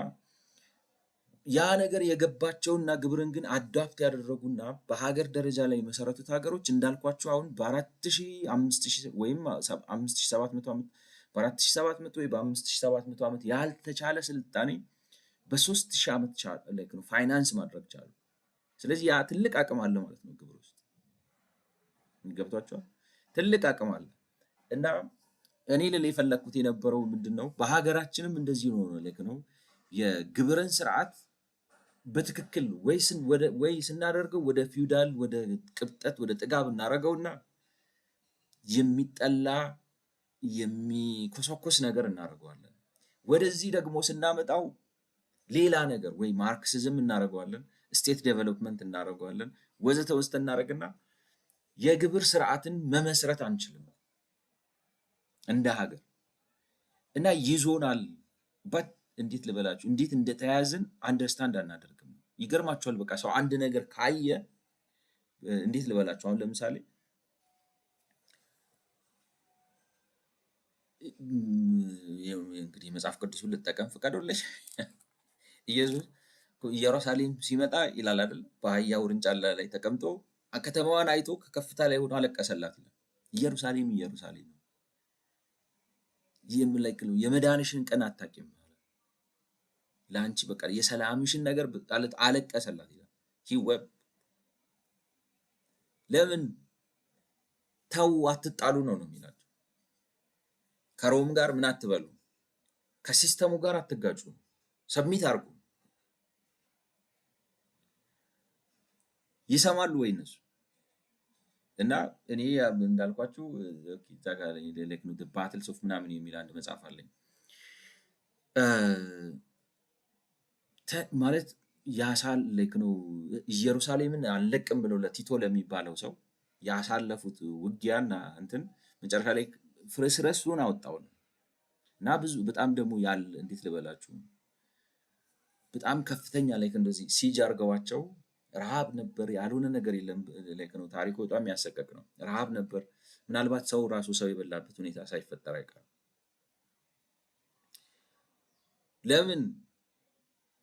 ያ ነገር የገባቸውና ግብርን ግን አዳፕት ያደረጉና በሀገር ደረጃ ላይ የመሰረቱት ሀገሮች እንዳልኳቸው አሁን በ4000 5000 ወይም 5700 ዓመት በ4700 ወይ በ5700 ዓመት ያልተቻለ ስልጣኔ በ3000 ዓመት ላይ ነው ፋይናንስ ማድረግ ቻሉ። ስለዚህ ያ ትልቅ አቅም አለ ማለት ነው ግብር ውስጥ ገብቷቸዋል። ትልቅ አቅም አለ። እና እኔ ልል የፈለግኩት የነበረው ምንድነው በሀገራችንም እንደዚህ ነው የግብርን ስርዓት በትክክል ወይ ስናደርገው ወደ ፊውዳል ወደ ቅብጠት ወደ ጥጋብ እናደርገውና የሚጠላ የሚኮሰኮስ ነገር እናደርገዋለን። ወደዚህ ደግሞ ስናመጣው ሌላ ነገር ወይ ማርክሲዝም እናደርገዋለን፣ ስቴት ዴቨሎፕመንት እናደርገዋለን፣ ወዘተ ወስተ እናደርግና የግብር ስርዓትን መመስረት አንችልም እንደ ሀገር እና ይዞናል። በት እንዴት ልበላችሁ እንዴት እንደተያዝን አንደርስታንድ አናደርግም። ይገርማችኋል። በቃ ሰው አንድ ነገር ካየ እንዴት ልበላችሁ አሁን ለምሳሌ እንግዲህ መጽሐፍ ቅዱስን ልጠቀም ፍቀዱልኝ። ኢየሱስ ኢየሩሳሌም ሲመጣ ይላል አይደል በአህያ ውርንጫ ላይ ተቀምጦ ከተማዋን አይቶ ከከፍታ ላይ ሆኖ አለቀሰላት ይላል። ኢየሩሳሌም ኢየሩሳሌም የምለክለው የመዳንሽን ቀን አታውቂም ለአንቺ በቃ የሰላምሽን ነገር አለቀሰላት ይላል። ሂወብ ለምን ተው አትጣሉ ነው የሚላቸው። ከሮም ጋር ምን አትበሉ፣ ከሲስተሙ ጋር አትጋጩ፣ ሰብሚት አድርጉ። ይሰማሉ ወይ እነሱ? እና እኔ እንዳልኳችሁ ባትልስ ኦፍ ምናምን የሚል አንድ መጽሐፍ አለኝ። ማለት ያሳል ላይክ ነው ኢየሩሳሌምን አልለቅም ብለው ለቲቶ ለሚባለው ሰው ያሳለፉት ውጊያና እንትን መጨረሻ ላይ ፍርስረሱን አወጣው ነው። እና ብዙ በጣም ደግሞ ያለ እንዴት ልበላችሁ በጣም ከፍተኛ ላይክ እንደዚህ ሲጅ አድርገዋቸው ረሃብ ነበር፣ ያልሆነ ነገር የለም። ላይክ ነው ታሪኩ በጣም ያሰቀቅ ነው። ረሃብ ነበር። ምናልባት ሰው ራሱ ሰው የበላበት ሁኔታ ሳይፈጠር አይቀርም። ለምን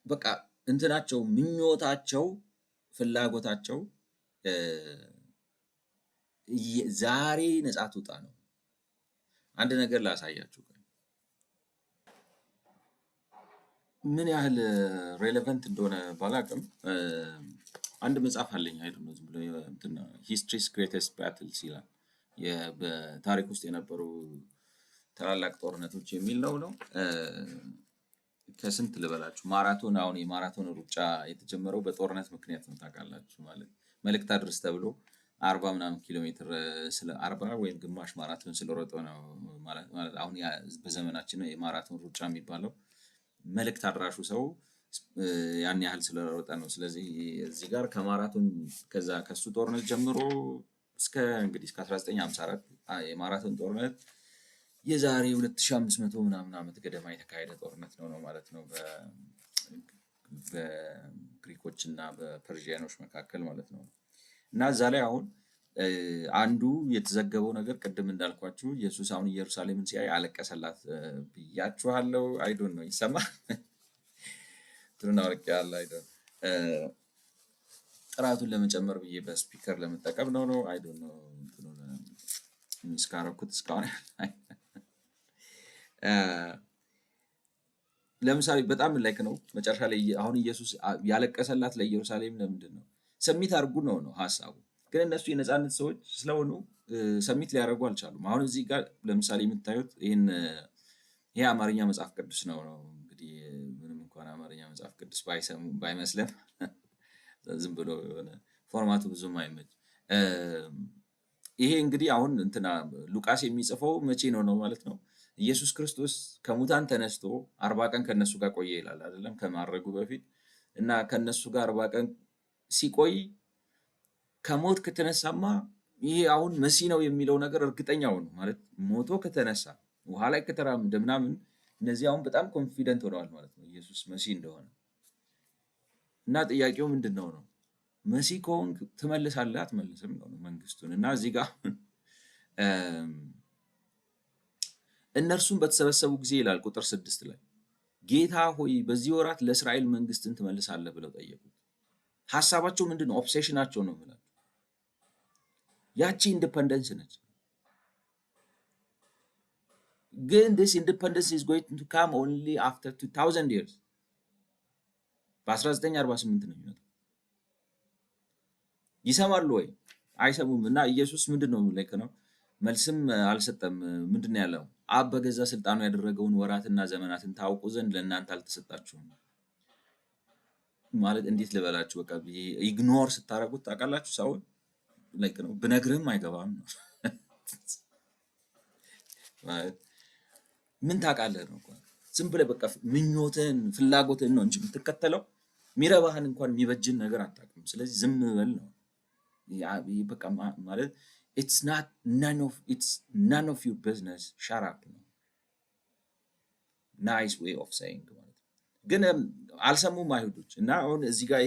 በቃ እንትናቸው ምኞታቸው ፍላጎታቸው ዛሬ ነፃ ትውጣ ነው። አንድ ነገር ላሳያችሁ ምን ያህል ሬሌቫንት እንደሆነ ባላቅም አንድ መጽሐፍ አለኝ አይደል ነው ዝም ብሎ እንትና ሂስትሪስ ግሬተስት ባትልስ ይላል። በታሪክ ውስጥ የነበሩ ታላላቅ ጦርነቶች የሚል ነው። ከስንት ልበላችሁ ማራቶን አሁን የማራቶን ሩጫ የተጀመረው በጦርነት ምክንያት ነው ታውቃላችሁ። ማለት መልእክት አድርስ ተብሎ 40 ምናምን ኪሎ ሜትር ስለ 40 ወይም ግማሽ ማራቶን ስለሮጠ ነው ማለት አሁን በዘመናችን የማራቶን ሩጫ የሚባለው መልእክት አድራሹ ሰው ያን ያህል ስለሮጠ ነው። ስለዚህ እዚህ ጋር ከማራቶን ከሱ ጦርነት ጀምሮ እስከ እንግዲህ እስከ 1954 የማራቶን ጦርነት የዛሬ 2500 ምናምን ዓመት ገደማ የተካሄደ ጦርነት ነው ማለት ነው በግሪኮች እና በፐርሺያኖች መካከል ማለት ነው። እና እዛ ላይ አሁን አንዱ የተዘገበው ነገር ቅድም እንዳልኳችሁ ኢየሱስ አሁን ኢየሩሳሌምን ሲያይ አለቀሰላት ብያችኋለሁ። አይ ዶንት ኖ ይሰማል ትሩን አውቄያለሁ። አይ ዶንት ጥራቱን ለመጨመር ብዬ በስፒከር ለመጠቀም ነው። አይ ዶንት ኖ እንትኑን እስካረኩት እስካሁን ለምሳሌ በጣም ላይክ ነው መጨረሻ ላይ አሁን ኢየሱስ ያለቀሰላት ለኢየሩሳሌም ለምንድን ነው? ሰሚት አድርጉ ነው ሀሳቡ። ግን እነሱ የነፃነት ሰዎች ስለሆኑ ሰሚት ሊያደርጉ አልቻሉም። አሁን እዚህ ጋር ለምሳሌ የምታዩት ይሄ አማርኛ መጽሐፍ ቅዱስ ነው እንግዲህ ምንም እንኳን አማርኛ መጽሐፍ ቅዱስ ባይመስልም ዝም ብሎ የሆነ ፎርማቱ ብዙም አይመች። ይሄ እንግዲህ አሁን እንትና ሉቃስ የሚጽፈው መቼ ነው ማለት ነው ኢየሱስ ክርስቶስ ከሙታን ተነስቶ 40 ቀን ከነሱ ጋር ቆየ ይላል አይደለም? ከማረጉ በፊት እና ከነሱ ጋር 40 ቀን ሲቆይ ከሞት ከተነሳማ ይሄ አሁን መሲህ ነው የሚለው ነገር እርግጠኛው ነው ማለት ሞቶ ከተነሳ ውሃ ላይ ከተራመደ ምናምን እነዚህ አሁን በጣም ኮንፊደንት ሆነዋል ማለት ነው ኢየሱስ መሲህ እንደሆነ። እና ጥያቄው ምንድነው ነው መሲህ ከሆንክ ትመልሳለህ አትመልስም ነው መንግስቱን። እና እዚህ ጋር እነርሱም በተሰበሰቡ ጊዜ ይላል ቁጥር 6 ላይ ጌታ ሆይ በዚህ ወራት ለእስራኤል መንግስትን ትመልሳለህ ብለው ጠየቁት። ሐሳባቸው ምንድነው? ኦብሴሽናቸው ነው ማለት ያቺ ኢንዲፔንደንስ ነች። ግን this independence is going to come only after 2000 years በ1948 ነው የሚመጣው። ይሰማሉ ወይ? አይሰሙም። እና ኢየሱስ ምንድነው ላይክ ነው መልስም አልሰጠም። ምንድነው ያለው? አብ በገዛ ስልጣኑ ያደረገውን ወራትና ዘመናትን ታውቁ ዘንድ ለእናንተ አልተሰጣችሁም ማለት እንዴት ልበላችሁ፣ በቃ ኢግኖር ስታረጉት ታውቃላችሁ። ሰው ላይክ ነው ብነግርህም አይገባም ነው ማለት ምን ታውቃለህ ነው። ዝም ብለህ በቃ ምኞትን ፍላጎትን ነው እንጂ የምትከተለው የሚረባህን እንኳን የሚበጅን ነገር አታውቅም። ስለዚህ ዝም በል ነው በቃ ማለት it's none of your business, shut up ነው nice way of saying ማለት ግን አልሰሙም አይሁዶች። እና አሁን እዚህ ጋር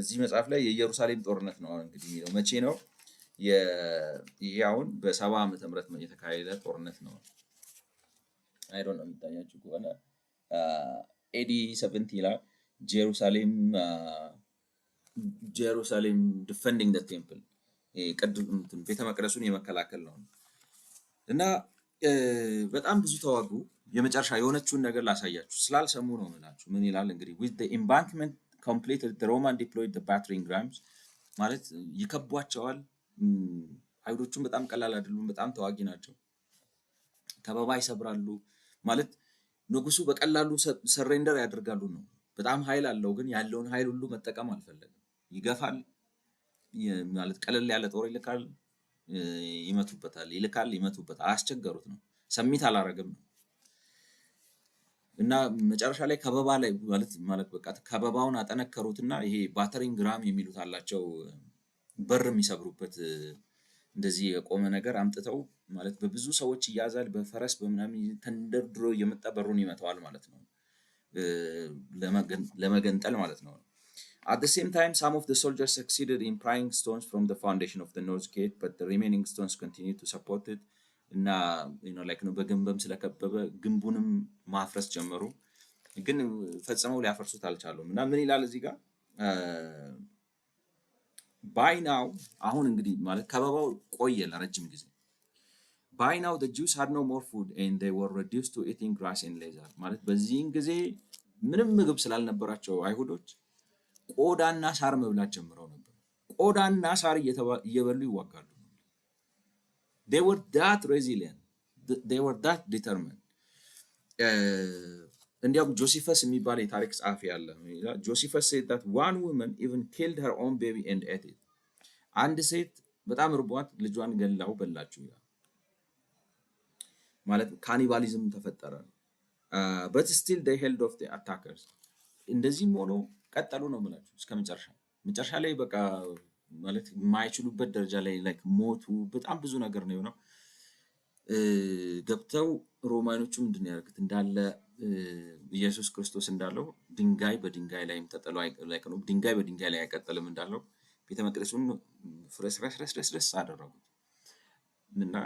እዚህ መጽሐፍ ላይ የኢየሩሳሌም ጦርነት ነው አሁን እንግዲህ የሚለው መቼ ነው? ይሄ አሁን በ70 ዓመተ ምህረት የተካሄደ ጦርነት ነው። አይ ዶንት ኖ የሚታያችሁ ከሆነ ኤዲ 70 ይላል ጀሩሳሌም defending the temple ቤተ መቅደሱን የመከላከል ነው። እና በጣም ብዙ ተዋጉ። የመጨረሻ የሆነችውን ነገር ላሳያችሁ ስላልሰሙ ነው የምላችሁ። ምን ይላል እንግዲህ with the embankment completed the Roman deployed the battering rams ማለት ይከቧቸዋል። አይሁዶቹም በጣም ቀላል አይደሉም፣ በጣም ተዋጊ ናቸው። ከበባ ይሰብራሉ ማለት ንጉሱ በቀላሉ ሰሬንደር ያደርጋሉ ነው። በጣም ኃይል አለው፣ ግን ያለውን ኃይል ሁሉ መጠቀም አልፈለገም። ይገፋል ማለት ቀለል ያለ ጦር ይልካል፣ ይመቱበታል፣ ይልካል፣ ይመቱበታል። አስቸገሩት ነው፣ ሰሚት አላረግም ነው። እና መጨረሻ ላይ ከበባ ላይ ማለት በቃ ከበባውን አጠነከሩትና ይሄ ባተሪንግ ራም የሚሉት አላቸው፣ በር የሚሰብሩበት እንደዚህ የቆመ ነገር አምጥተው ማለት በብዙ ሰዎች ይያዛል፣ በፈረስ በምናምን ተንደርድሮ እየመጣ በሩን ይመታዋል ማለት ነው፣ ለመገንጠል ማለት ነው። At the same time, some of the soldiers succeeded in prying stones from the foundation of the north gate, but the remaining stones continued to support it. እና like ነው በግንብም ስለከበበ ግንቡንም ማፍረስ ጀመሩ፣ ግን ፈጽመው ሊያፈርሱት አልቻሉም። እና ምን ይላል እዚህ ጋር by now አሁን እንግዲህ ማለት ከበባው ቆየ ለረጅም ጊዜ። by now the Jews had no more food and they were reduced to eating grass and leather ማለት በዚህን ጊዜ ምንም ምግብ ስላልነበራቸው አይሁዶች ቆዳና ሳር መብላት ጀምረው ነበር። ቆዳና ሳር እየበሉ ይዋጋሉ። they were that resilient, they were that determined. እንዲያውም ጆሲፈስ የሚባል የታሪክ ጸሐፊ ያለ ጆሲፈስ said that one woman even killed her own baby and ate it. አንድ ሴት በጣም ርቧት ልጇን ገላው በላችሁ ይላል። ማለት ካኒባሊዝም ተፈጠረ። but still they held off the attackers. እንደዚህም ሆኖ ቀጠሉ ነው የምላችሁ እስከ መጨረሻ ላይ በቃ ማለት የማይችሉበት ደረጃ ላይ ላይክ ሞቱ። በጣም ብዙ ነገር ነው የሆነው። ገብተው ሮማኖቹ ምንድን ያደርጉት እንዳለ ኢየሱስ ክርስቶስ እንዳለው ድንጋይ በድንጋይ ላይም ተጠሎ ላይክ ነው ድንጋይ በድንጋይ ላይ አይቀጥልም እንዳለው ቤተ መቅደሱን ፍርስረስረስረስ አደረጉት። እና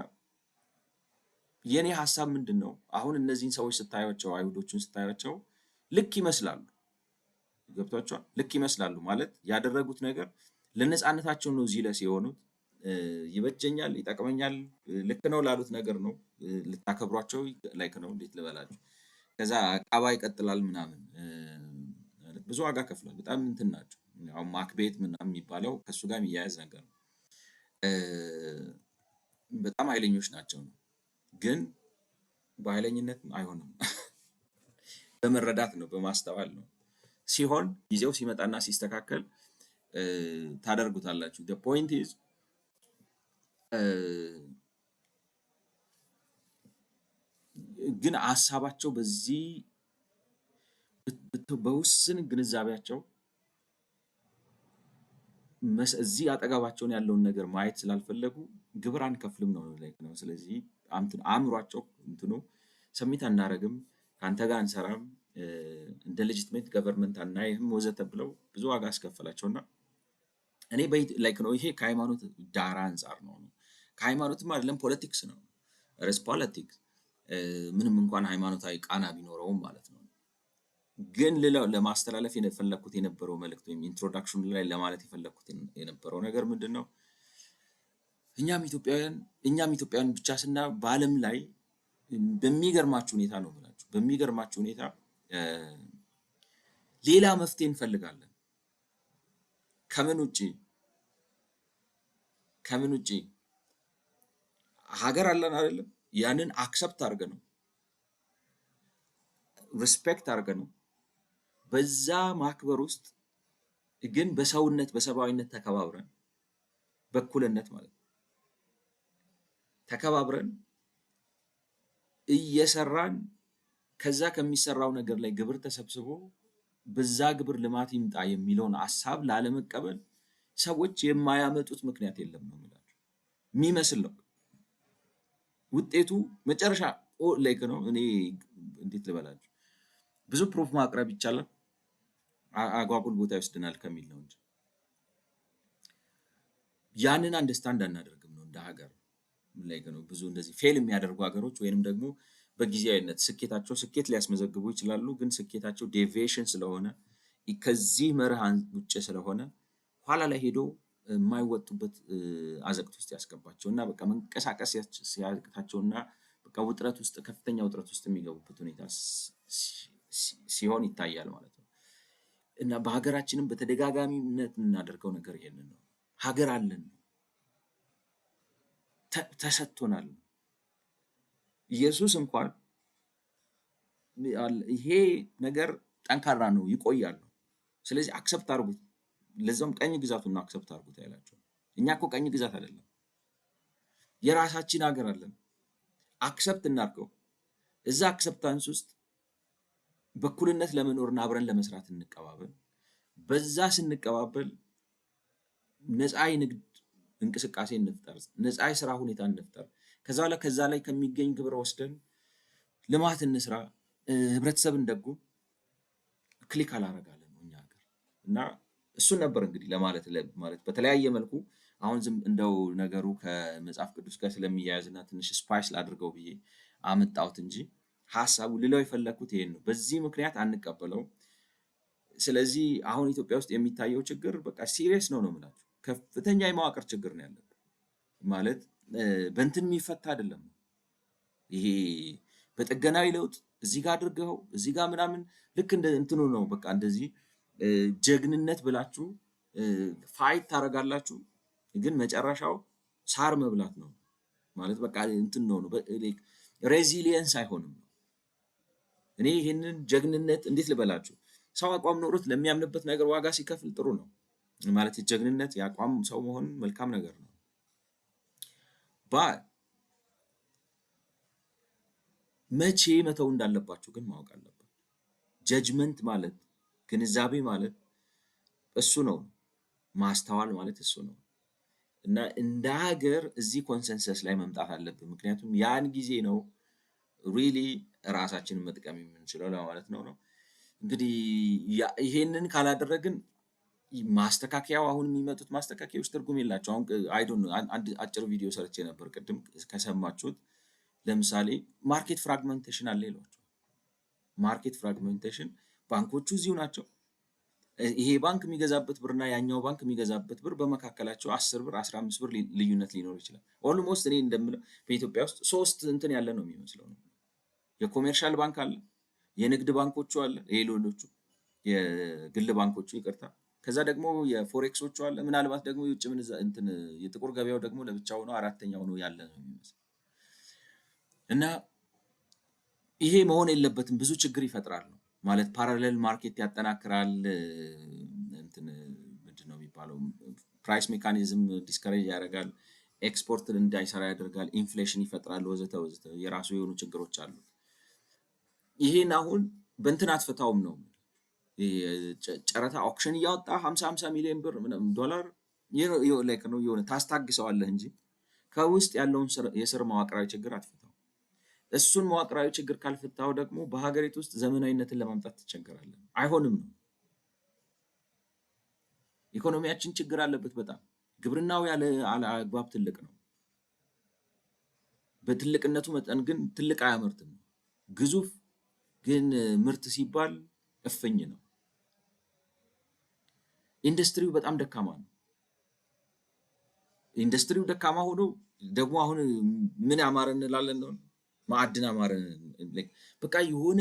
የኔ ሀሳብ ምንድን ነው? አሁን እነዚህን ሰዎች ስታያቸው፣ አይሁዶቹን ስታያቸው ልክ ይመስላሉ። ገብቷቸዋል። ልክ ይመስላሉ ማለት ያደረጉት ነገር ለነፃነታቸው ነው ዚለስ የሆኑት። ይበጀኛል፣ ይጠቅመኛል፣ ልክ ነው ላሉት ነገር ነው። ልታከብሯቸው ላይክ ነው። እንዴት ልበላችሁ? ከዛ አቃባ ይቀጥላል ምናምን ብዙ ዋጋ ከፍሏል። በጣም እንትን ናቸው። አሁን ማክቤት ምናምን የሚባለው ከእሱ ጋር የሚያያዝ ነገር ነው። በጣም ኃይለኞች ናቸው ነው፣ ግን በኃይለኝነት አይሆንም። በመረዳት ነው፣ በማስተዋል ነው። ሲሆን ጊዜው ሲመጣና ሲስተካከል ታደርጉታላችሁ። the point is ግን ሀሳባቸው በዚህ በውስን ግንዛቤያቸው እዚህ አጠገባቸውን ያለውን ነገር ማየት ስላልፈለጉ ግብር አንከፍልም ነው ላይክ ነው። ስለዚህ አእምሯቸው እንትኑ ሰሚት አናረግም፣ ከአንተ ጋር አንሰራም፣ እንደ ሌጂትሜት ገቨርንመንት አናይህም ወዘተ ብለው ብዙ ዋጋ አስከፈላቸውና እኔ ላይክ ነው። ይሄ ከሃይማኖት ዳራ አንጻር ነው። ከሃይማኖትም አይደለም ፖለቲክስ ነው። ርስ ፖለቲክስ ምንም እንኳን ሃይማኖታዊ ቃና ቢኖረውም ማለት ነው። ግን ለማስተላለፍ የፈለኩት የነበረው መልእክት ወይም ኢንትሮዳክሽን ላይ ለማለት የፈለኩት የነበረው ነገር ምንድን ነው? እኛም ኢትዮጵያውያን ብቻ ስና በዓለም ላይ በሚገርማችሁ ሁኔታ ነው ብላችሁ በሚገርማችሁ ሁኔታ ሌላ መፍትሄ እንፈልጋለን። ከምን ውጪ ሀገር አለን አይደለም? ያንን አክሰፕት አድርገ ነው ሪስፔክት አድርገ ነው በዛ ማክበር ውስጥ ግን በሰውነት በሰብአዊነት ተከባብረን በኩልነት ማለት ነው ተከባብረን እየሰራን ከዛ ከሚሰራው ነገር ላይ ግብር ተሰብስቦ በዛ ግብር ልማት ይምጣ የሚለውን ሐሳብ ላለመቀበል ሰዎች የማያመጡት ምክንያት የለም ነው የሚላቸው። የሚመስል ነው ውጤቱ መጨረሻ ላይክ ነው። እኔ እንዴት ልበላችሁ ብዙ ፕሩፍ ማቅረብ ይቻላል፣ አጓጉል ቦታ ይወስደናል ከሚል ነው እንጂ ያንን አንደርስታንድ አናደርግም ነው እንደ ሀገር ላይክ ነው። ብዙ እንደዚህ ፌል የሚያደርጉ ሀገሮች ወይንም ደግሞ በጊዜያዊነት ስኬት ሊያስመዘግቡ ይችላሉ፣ ግን ስኬታቸው ዴቪዬሽን ስለሆነ ከዚህ መርህ ውጭ ስለሆነ ኋላ ላይ ሄዶ የማይወጡበት አዘቅት ውስጥ ያስገባቸው እና በቃ መንቀሳቀስ ሲያቅታቸውና በቃ ውጥረት ውስጥ ከፍተኛ ውጥረት ውስጥ የሚገቡበት ሁኔታ ሲሆን ይታያል ማለት ነው። እና በሀገራችንም በተደጋጋሚነት የምናደርገው ነገር ይሄንን ነው። ሀገር አለን፣ ተሰጥቶናል። ኢየሱስ እንኳን ይሄ ነገር ጠንካራ ነው ይቆያል፣ ስለዚህ አክሰፕት አድርጉት፣ ለዛም ቀኝ ግዛቱን አክሰፕት አድርጉት ያላቸው። እኛ እኮ ቀኝ ግዛት አይደለም፣ የራሳችን ሀገር አለን፣ አክሰፕት እናድርገው። እዛ አክሰፕታንስ ውስጥ በኩልነት ለመኖርና አብረን ለመስራት እንቀባበል። በዛ ስንቀባበል ነፃ የንግድ እንቅስቃሴ እንፍጠር፣ ነፃ የስራ ሁኔታ እንፍጠር። ከዛ ላይ ከሚገኝ ግብር ወስደን ልማት እንስራ፣ ህብረተሰብ እንደጉ ክሊክ አላረጋለን ነው እኛ ሀገር። እና እሱን ነበር እንግዲህ ለማለት በተለያየ መልኩ አሁን ዝም እንደው ነገሩ ከመጽሐፍ ቅዱስ ጋር ስለሚያያዝና ትንሽ ስፓይስ ላድርገው ብዬ አመጣሁት እንጂ ሀሳቡ ልለው የፈለኩት ይሄን ነው። በዚህ ምክንያት አንቀበለው። ስለዚህ አሁን ኢትዮጵያ ውስጥ የሚታየው ችግር በቃ ሲሪየስ ነው የምላችሁ። ከፍተኛ የመዋቅር ችግር ነው ያለበት ማለት በእንትን የሚፈታ አይደለም። ይሄ በጥገናዊ ለውጥ እዚህ ጋር አድርገው እዚህ ጋር ምናምን ልክ እንደ እንትኑ ነው። በቃ እንደዚህ ጀግንነት ብላችሁ ፋይት ታደርጋላችሁ፣ ግን መጨረሻው ሳር መብላት ነው ማለት በቃ እንትን ነው ሬዚሊየንስ አይሆንም ነው። እኔ ይሄንን ጀግንነት እንዴት ልበላችሁ፣ ሰው አቋም ኖሮት ለሚያምንበት ነገር ዋጋ ሲከፍል ጥሩ ነው ማለት ጀግንነት የአቋም ሰው መሆን መልካም ነገር ነው። መቼ መተው እንዳለባችሁ ግን ማወቅ አለባችሁ። ጀጅመንት ማለት ግንዛቤ ማለት እሱ ነው። ማስተዋል ማለት እሱ ነው። እና እንደ ሀገር እዚህ ኮንሰንሰስ ላይ መምጣት አለብን። ምክንያቱም ያን ጊዜ ነው ሪሊ ራሳችንን መጥቀም የምንችለው ለማለት ነው። እንግዲህ ይሄንን ካላደረግን ማስተካከያው አሁን የሚመጡት ማስተካከያዎች ትርጉም የላቸው። አሁን አይ ዶንት ኖ አንድ አጭር ቪዲዮ ሰርቼ ነበር ቅድም ከሰማችሁት። ለምሳሌ ማርኬት ፍራግመንቴሽን አለ ይሏቸዋል። ማርኬት ፍራግመንቴሽን ባንኮቹ እዚሁ ናቸው። ይሄ ባንክ የሚገዛበት ብርና ያኛው ባንክ የሚገዛበት ብር በመካከላቸው 10 ብር 15 ብር ልዩነት ሊኖር ይችላል። ኦልሞስት እኔ እንደምለው በኢትዮጵያ ውስጥ ሶስት እንትን ያለ ነው የሚመስለው ነው። የኮሜርሻል ባንክ አለ፣ የንግድ ባንኮቹ አለ፣ የሌሎቹ የግል ባንኮቹ ይቅርታ፣ ከዛ ደግሞ የፎሬክሶቹ አለ፣ ምናልባት ደግሞ የውጭ ምንዛሪ እንትን የጥቁር ገበያው ደግሞ ለብቻው ነው፣ አራተኛው ነው ያለ ነው የሚመስለው። እና ይሄ መሆን የለበትም፣ ብዙ ችግር ይፈጥራል ነው ማለት። ፓራሌል ማርኬት ያጠናክራል፣ እንትን ምንድን ነው የሚባለው፣ ፕራይስ ሜካኒዝም ዲስከሬጅ ያደርጋል፣ ኤክስፖርትን እንዳይሰራ ያደርጋል፣ ኢንፍሌሽን ይፈጥራል፣ ወዘተ ወዘተ የራሱ የሆኑ ችግሮች አሉ። ይሄን አሁን በእንትን አትፈታውም ነው ጨረታ ኦክሽን እያወጣ 50 ሚሊዮን ብር ዶላር ላይክ ነው የሆነ ታስታግሰዋለህ እንጂ ከውስጥ ያለውን የስር መዋቅራዊ ችግር አትፈታው። እሱን መዋቅራዊ ችግር ካልፈታው ደግሞ በሀገሪቱ ውስጥ ዘመናዊነትን ለማምጣት ትቸገራለህ። አይሆንም ነው። ኢኮኖሚያችን ችግር አለበት በጣም። ግብርናው ያለ አግባብ ትልቅ ነው። በትልቅነቱ መጠን ግን ትልቅ አያመርትም። ግዙፍ ግን ምርት ሲባል እፍኝ ነው። ኢንዱስትሪው በጣም ደካማ ነው። ኢንዱስትሪው ደካማ ሆኖ ደግሞ አሁን ምን አማረን እንላለን ነው፣ ማዕድን አማረን። በቃ የሆነ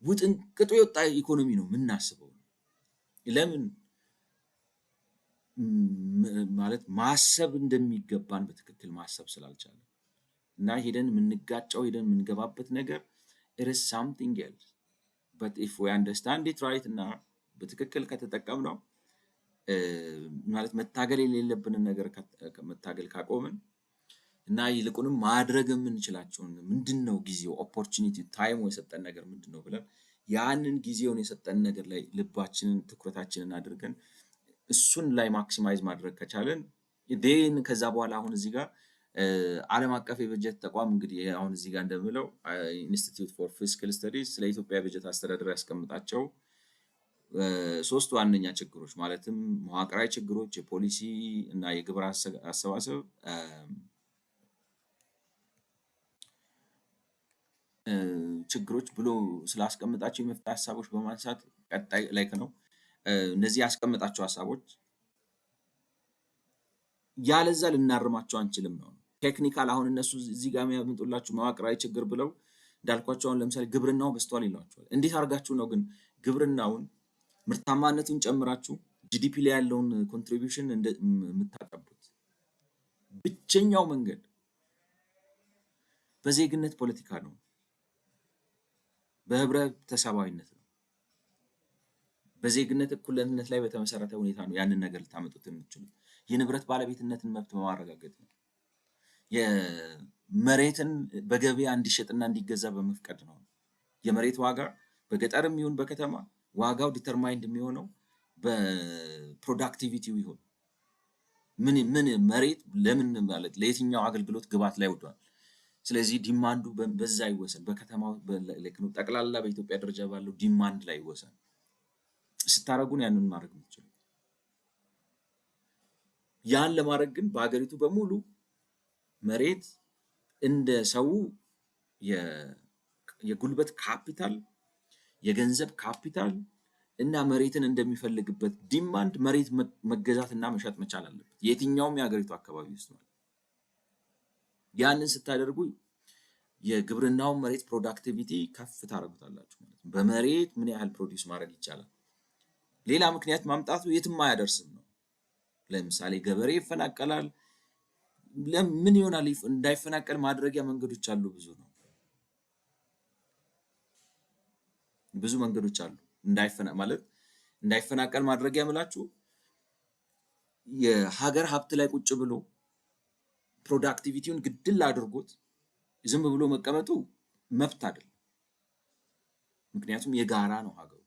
ውጥንቅጡ የወጣ ኢኮኖሚ ነው የምናስበው። ለምን ማለት ማሰብ እንደሚገባን በትክክል ማሰብ ስላልቻለ እና ሄደን የምንጋጨው ሄደን የምንገባበት ነገር it is something else, but if we understand it right እና በትክክል ከተጠቀምነው ማለት መታገል የሌለብንን ነገር መታገል ካቆምን እና ይልቁንም ማድረግ የምንችላቸውን ምንድነው ጊዜው ኦፖርቹኒቲ ታይሙ የሰጠን ነገር ምንድነው ብለን ያንን ጊዜውን የሰጠን ነገር ላይ ልባችንን ትኩረታችንን አድርገን እሱን ላይ ማክሲማይዝ ማድረግ ከቻለን ዴን ከዛ በኋላ አሁን እዚህ ጋር ዓለም አቀፍ የበጀት ተቋም እንግዲህ አሁን እዚህ ጋር እንደምለው ኢንስቲትዩት ፎር ፊስካል ስተዲስ ስለ ኢትዮጵያ በጀት አስተዳደር ያስቀምጣቸው ሶስት ዋነኛ ችግሮች ማለትም መዋቅራዊ ችግሮች፣ የፖሊሲ እና የግብር አሰባሰብ ችግሮች ብሎ ስላስቀምጣቸው የመፍትሄ ሀሳቦች በማንሳት ቀጣይ ላይክ ነው እነዚህ ያስቀምጣቸው ሀሳቦች ያለዛ ልናርማቸው አንችልም ነው። ቴክኒካል አሁን እነሱ እዚህ ጋር የሚያመጡላችሁ መዋቅራዊ ችግር ብለው እንዳልኳቸው አሁን ለምሳሌ ግብርናው በዝቷል ይሏቸዋል። እንዴት አድርጋችሁ ነው ግን ግብርናውን ምርታማነቱን ጨምራችሁ ጂዲፒ ላይ ያለውን ኮንትሪቢዩሽን የምታጠቡት? ብቸኛው መንገድ በዜግነት ፖለቲካ ነው፣ በህብረተሰባዊነት ነው፣ በዜግነት እኩልነት ላይ በተመሰረተ ሁኔታ ነው ያንን ነገር ልታመጡት የምትችሉት። የንብረት ባለቤትነትን መብት በማረጋገጥ ነው። የመሬትን በገበያ እንዲሸጥና እንዲገዛ በመፍቀድ ነው። የመሬት ዋጋ በገጠርም ይሁን በከተማ ዋጋው ዲተርማይንድ የሚሆነው በፕሮዳክቲቪቲው ይሁን ምን መሬት ለምን ማለት ለየትኛው አገልግሎት ግብዓት ላይ ወዷል። ስለዚህ ዲማንዱ በዛ ይወሰን፣ በከተማው ጠቅላላ በኢትዮጵያ ደረጃ ባለው ዲማንድ ላይ ይወሰን። ስታረጉን ያንን ማድረግ የምትችሉ ያን ለማድረግ ግን በሀገሪቱ በሙሉ መሬት እንደ ሰው የጉልበት ካፒታል፣ የገንዘብ ካፒታል እና መሬትን እንደሚፈልግበት ዲማንድ መሬት መገዛትና መሸጥ መቻል አለበት የትኛውም የሀገሪቱ አካባቢ ውስጥ ነው። ያንን ስታደርጉ የግብርናውን መሬት ፕሮዳክቲቪቲ ከፍ ታደርጉታላችሁ ማለት ነው። በመሬት ምን ያህል ፕሮዲውስ ማድረግ ይቻላል። ሌላ ምክንያት ማምጣቱ የትም አያደርስም ነው። ለምሳሌ ገበሬ ይፈናቀላል። ለምን ይሆናል? እንዳይፈናቀል ማድረጊያ መንገዶች አሉ። ብዙ መንገዶች አሉ። እንዳይፈናቀል ማድረጊያ ምላችሁ የሀገር ሀብት ላይ ቁጭ ብሎ ፕሮዳክቲቪቲውን ግድል አድርጎት ዝም ብሎ መቀመጡ መብት አይደለም። ምክንያቱም የጋራ ነው ሀገሩ።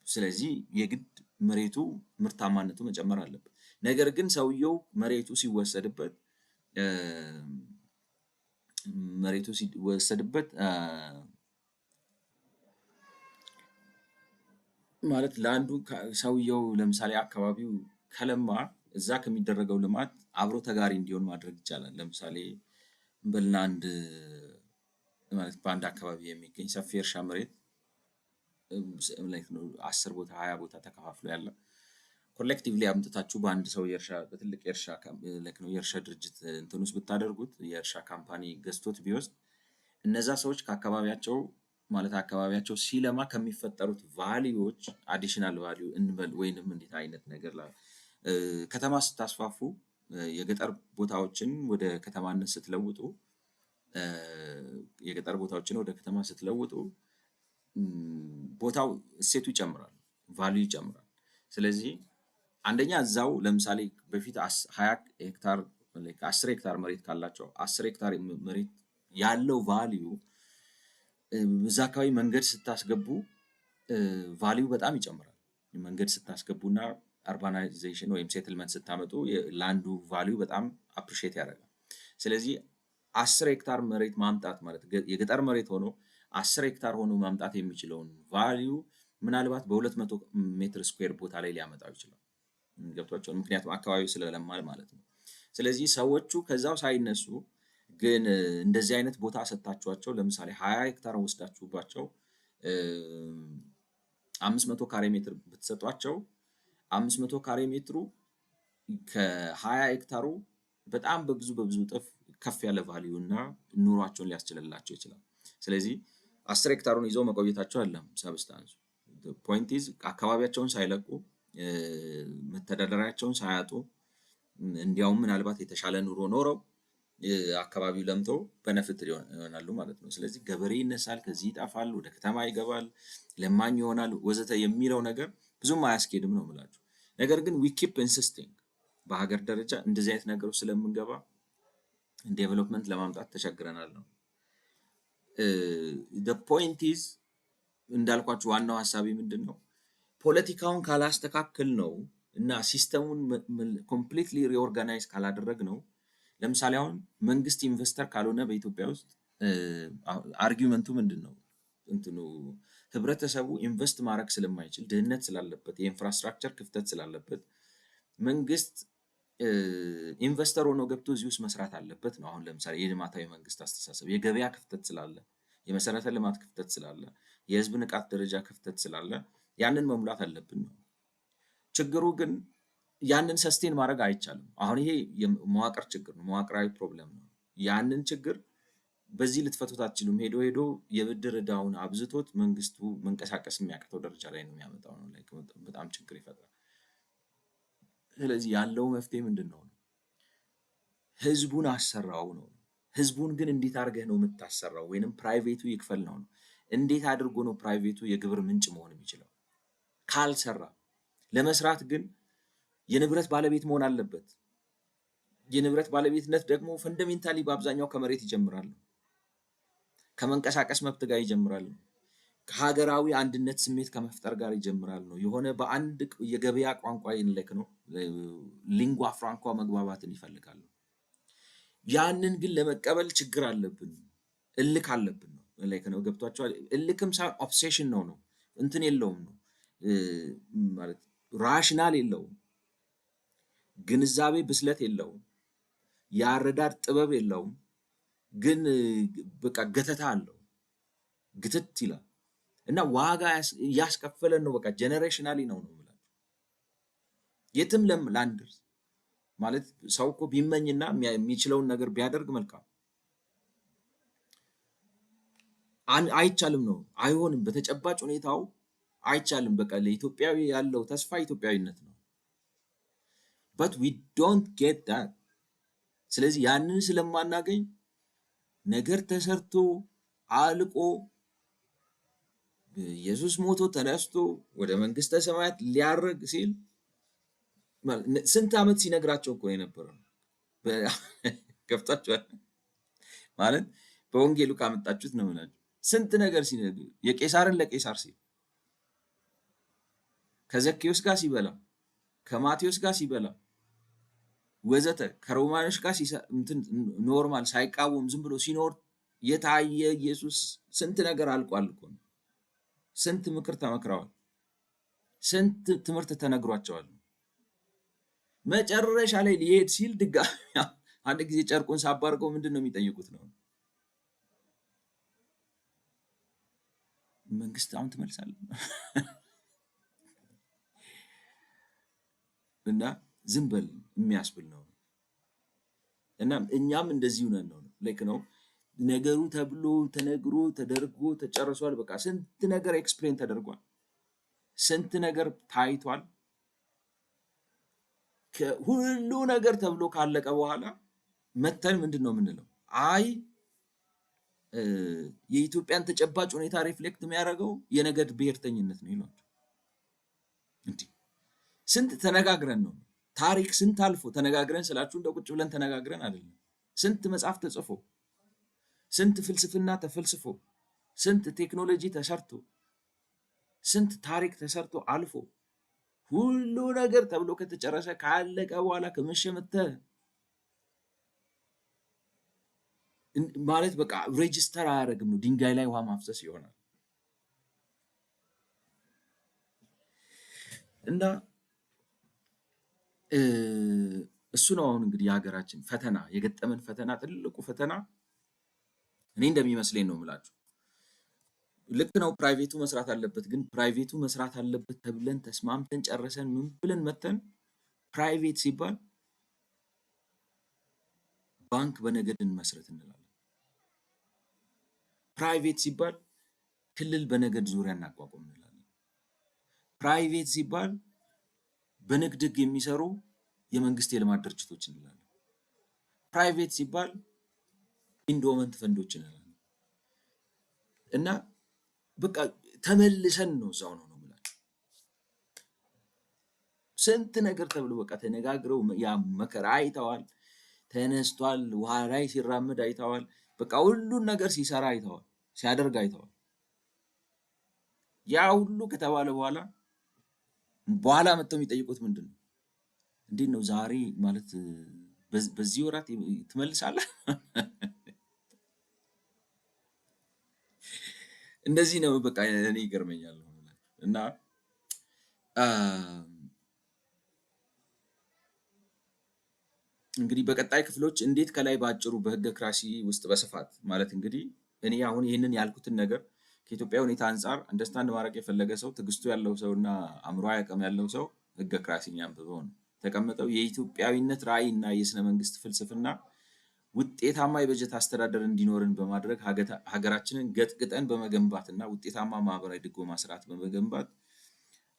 ስለዚህ የግድ መሬቱ ምርታማነቱ መጨመር አለበት። ነገር ግን ሰውየው መሬቱ ሲወሰድበት ማለት ለአንዱ ሰውየው ለምሳሌ አካባቢው ከለማ እዛ ከሚደረገው ልማት አብሮ ተጋሪ እንዲሆን ማድረግ ይቻላል። ለምሳሌ በልና አንድ ማለት በአንድ አካባቢ የሚገኝ ሰፊ እርሻ መሬት ላይክ ነው 10 ቦታ 20 ቦታ ተከፋፍሎ ያለ ኮሌክቲቭሊ አምጥታችሁ በአንድ ሰው የእርሻ በትልቅ የእርሻ ላይክ ነው የእርሻ ድርጅት እንትን ውስጥ ብታደርጉት የእርሻ ካምፓኒ ገዝቶት ቢወስድ እነዛ ሰዎች ከአካባቢያቸው ማለት አካባቢያቸው ሲለማ ከሚፈጠሩት ቫልዩዎች አዲሽናል ቫልዩ እንበል ወይንም እንዴት አይነት ነገር ከተማ ስታስፋፉ የገጠር ቦታዎችን ወደ ከተማነት ስትለውጡ የገጠር ቦታዎችን ወደ ከተማ ስትለውጡ ቦታው እሴቱ ይጨምራል፣ ቫልዩ ይጨምራል። ስለዚህ አንደኛ እዛው ለምሳሌ በፊት 20 ሄክታር 10 ሄክታር መሬት ካላቸው 10 ሄክታር መሬት ያለው ቫልዩ እዛ አካባቢ መንገድ ስታስገቡ ቫልዩ በጣም ይጨምራል። መንገድ ስታስገቡና አርባናይዜሽን ወይም ሴትልመንት ስታመጡ ላንዱ ቫልዩ በጣም አፕሪሺየት ያደርጋል። ስለዚህ 10 ሄክታር መሬት ማምጣት ማለት የገጠር መሬት ሆኖ 10 ሄክታር ሆኖ ማምጣት የሚችለውን ቫልዩ ምናልባት በ200 ሜትር ስኩዌር ቦታ ላይ ሊያመጣው ይችላል። ገብቷቸዋል። ምክንያቱም አካባቢው ስለለማል ማለት ነው። ስለዚህ ሰዎቹ ከዛው ሳይነሱ ግን እንደዚህ አይነት ቦታ ሰጣችኋቸው ለምሳሌ 20 ሄክታር ወስዳችሁባቸው 500 ካሬ ሜትር ብትሰጧቸው 500 ካሬ ሜትሩ ከ20 ሄክታሩ በጣም በብዙ እጥፍ ከፍ ያለ ቫልዩ እና ኑሯቸውን ሊያስችልላቸው ይችላል። ስለዚህ 10 ሄክታሩን ይዘው መቆየታቸው አይደለም ሰብስታንሱ። ፖይንት ኢዝ አካባቢያቸውን ሳይለቁ መተዳደሪያቸውን ሳያጡ እንዲያውም ምናልባት የተሻለ ኑሮ ኖረው አካባቢው ለምተው በነፍት ይሆናሉ ማለት ነው። ስለዚህ ገበሬ ይነሳል፣ ከዚህ ይጠፋል፣ ወደ ከተማ ይገባል፣ ለማኝ ይሆናል ወዘተ የሚለው ነገር ብዙም አያስኬድም ነው የምላችሁ። ነገር ግን ዊ ኪፕ ኢንሲስቲንግ በሀገር ደረጃ እንደዚህ አይነት ነገሮች ስለምንገባ ዴቨሎፕመንት ለማምጣት ተቸግረናል ነው። the point is እንዳልኳችሁ ዋናው ሀሳቤ ምንድን ነው? ፖለቲካውን ካላስተካከል ነው እና ሲስተሙን ኮምፕሊትሊ ሪኦርጋናይዝ ካላደረግ ነው። ለምሳሌ አሁን መንግስት ኢንቨስተር ካልሆነ በኢትዮጵያ ውስጥ አርጊውመንቱ ምንድን ነው? እንትኑ ህብረተሰቡ ኢንቨስት ማድረግ ስለማይችል ድህነት ስላለበት የኢንፍራስትራክቸር ክፍተት ስላለበት መንግስት ኢንቨስተር ሆኖ ገብቶ እዚህ ውስጥ መስራት አለበት ነው። አሁን ለምሳሌ የልማታዊ መንግስት አስተሳሰብ የገበያ ክፍተት ስላለ፣ የመሰረተ ልማት ክፍተት ስላለ፣ የህዝብ ንቃት ደረጃ ክፍተት ስላለ ያንን መሙላት አለብን ነው። ችግሩ ግን ያንን ሰስቴን ማድረግ አይቻልም። አሁን ይሄ የመዋቅር ችግር ነው፣ መዋቅራዊ ፕሮብለም ነው። ያንን ችግር በዚህ ልትፈቱት አትችሉም። ሄዶ የብድር ዕዳውን አብዝቶት መንግስቱ መንቀሳቀስ የሚያቅተው ደረጃ ላይ ነው የሚያመጣው ነው። በጣም ችግር ይፈጥራል። ስለዚህ ያለው መፍትሄ ምንድን ነው? ህዝቡን አሰራው ነው። ህዝቡን ግን እንዴት አድርገህ ነው የምታሰራው? ወይንም ፕራይቬቱ ይክፈል ነው። እንዴት አድርጎ ነው ፕራይቬቱ የግብር ምንጭ መሆን የሚችለው? ካልሰራ ለመስራት ግን የንብረት ባለቤት መሆን አለበት። የንብረት ባለቤትነት ደግሞ ፈንዳሜንታሊ በአብዛኛው ከመሬት ይጀምራል፣ ከመንቀሳቀስ መብት ጋር ይጀምራል፣ ከሀገራዊ አንድነት ስሜት ከመፍጠር ጋር ይጀምራል ነው። የሆነ በአንድ የገበያ ቋንቋ ይንለክ ነው ሊንጓ ፍራንኳ መግባባትን ይፈልጋሉ። ያንን ግን ለመቀበል ችግር አለብን፣ እልክ አለብን ነው ላይክ ነው። ገብቷቸዋል። እልክም ሳይሆን ኦብሴሽን ነው እንትን የለውም ነው ማለት ራሽናል የለውም፣ ግንዛቤ ብስለት የለውም፣ የአረዳድ ጥበብ የለውም። ግን በቃ ገተታ አለው፣ ግትት ይላል እና ዋጋ እያስከፈለን ነው። በቃ ጀነሬሽናሊ ነው የምላችሁ። የትም ላንደርስ ማለት ሰው እኮ ቢመኝና የሚችለውን ነገር ቢያደርግ መልካም፣ አይቻልም ነው፣ አይሆንም። በተጨባጭ ሁኔታው አይቻልም። በቃ ለኢትዮጵያዊ ያለው ተስፋ ኢትዮጵያዊነት ነው። but we don't get that። ስለዚህ ያንን ስለማናገኝ ነገር ተሰርቶ አልቆ ኢየሱስ ሞቶ ተነስቶ ወደ መንግስተ ሰማያት ሊያርግ ሲል ስንት ዓመት ሲነግራቸው እኮ የነበረው ገብታችኋል ማለት በወንጌሉ ካመጣችሁት ነው ማለት ስንት ነገር ሲነግር የቄሳርን ለቄሳር ሲል ከዘኬዎስ ጋር ሲበላ ከማቴዎስ ጋር ሲበላ ወዘተ ከሮማኖች ጋር ኖርማል ሳይቃወም ዝም ብሎ ሲኖር የታየ ኢየሱስ ስንት ነገር አልቋል እኮ ነው። ስንት ምክር ተመክረዋል። ስንት ትምህርት ተነግሯቸዋል። መጨረሻ ላይ ሊሄድ ሲል ድጋሚ አንድ ጊዜ ጨርቁን ሳብ አድርገው ምንድን ነው የሚጠይቁት ነው መንግስት አሁን ትመልሳለህ እና ዝም በል የሚያስብል ነው። እና እኛም እንደዚሁ ነን ነው ልክ ነው። ነገሩ ተብሎ ተነግሮ ተደርጎ ተጨርሷል። በቃ ስንት ነገር ኤክስፕሌን ተደርጓል። ስንት ነገር ታይቷል። ሁሉ ነገር ተብሎ ካለቀ በኋላ መተን ምንድን ነው የምንለው? አይ የኢትዮጵያን ተጨባጭ ሁኔታ ሪፍሌክት የሚያደርገው የነገድ ብሔርተኝነት ነው ይሏቸው። እንዲህ ስንት ተነጋግረን ነው ታሪክ ስንት አልፎ ተነጋግረን ስላችሁ እንደ ቁጭ ብለን ተነጋግረን አይደለም። ስንት መጽሐፍ ተጽፎ፣ ስንት ፍልስፍና ተፈልስፎ፣ ስንት ቴክኖሎጂ ተሰርቶ፣ ስንት ታሪክ ተሰርቶ አልፎ ሁሉ ነገር ተብሎ ከተጨረሰ ካለቀ በኋላ ከመሸ መተህ ማለት በቃ ሬጅስተር አያደርግም ነው፣ ድንጋይ ላይ ውሃ ማፍሰስ ይሆናል። እና እሱ ነው አሁን እንግዲህ የሀገራችን ፈተና የገጠመን ፈተና ትልቁ ፈተና እኔ እንደሚመስለኝ ነው የምላችሁ። ልክ ነው ፕራይቬቱ መስራት አለበት፣ ግን ፕራይቬቱ መስራት አለበት ተብለን ተስማምተን ጨርሰን ምን ብለን መተን ፕራይቬት ሲባል ባንክ በነገድ እንመስረት እንላለን። ፕራይቬት ሲባል ክልል በነገድ ዙሪያ እናቋቁም እንላለን። ፕራይቬት ሲባል በንግድ ሕግ የሚሰሩ የመንግስት የልማት ድርጅቶች እንላለን። ፕራይቬት ሲባል ኢንዶመንት ፈንዶች እንላለን። እና በቃ ተመልሰን ነው እዛው ነው የምላቸው። ስንት ነገር ተብሎ በቃ ተነጋግረው ያ መከራ አይተዋል፣ ተነስቷል፣ ውሃ ላይ ሲራመድ አይተዋል። በቃ ሁሉን ነገር ሲሰራ አይተዋል፣ ሲያደርግ አይተዋል። ያ ሁሉ ከተባለ በኋላ መጥተው የሚጠይቁት ምንድን ነው? እንዴት ነው ዛሬ ማለት በዚህ ወራት ትመልሳለህ? እንደዚህ ነው በቃ እኔ ይገርመኛል። እና እንግዲህ በቀጣይ ክፍሎች እንዴት ከላይ በአጭሩ በህገ ክራሲ ውስጥ በስፋት ማለት እንግዲህ እኔ አሁን ይህንን ያልኩትን ነገር ከኢትዮጵያ ሁኔታ አንጻር አንደርስታንድ ማድረግ የፈለገ ሰው ትዕግስቱ ያለው ሰው እና አእምሯዊ አቅም ያለው ሰው ህገ ክራሲን ያንብበው ነው ተቀምጠው የኢትዮጵያዊነት ራዕይ እና የስነ መንግስት ፍልስፍና ውጤታማ የበጀት አስተዳደር እንዲኖርን በማድረግ ሀገራችንን ገጥግጠን በመገንባት እና ውጤታማ ማህበራዊ ድጎማ ስርዓት በመገንባት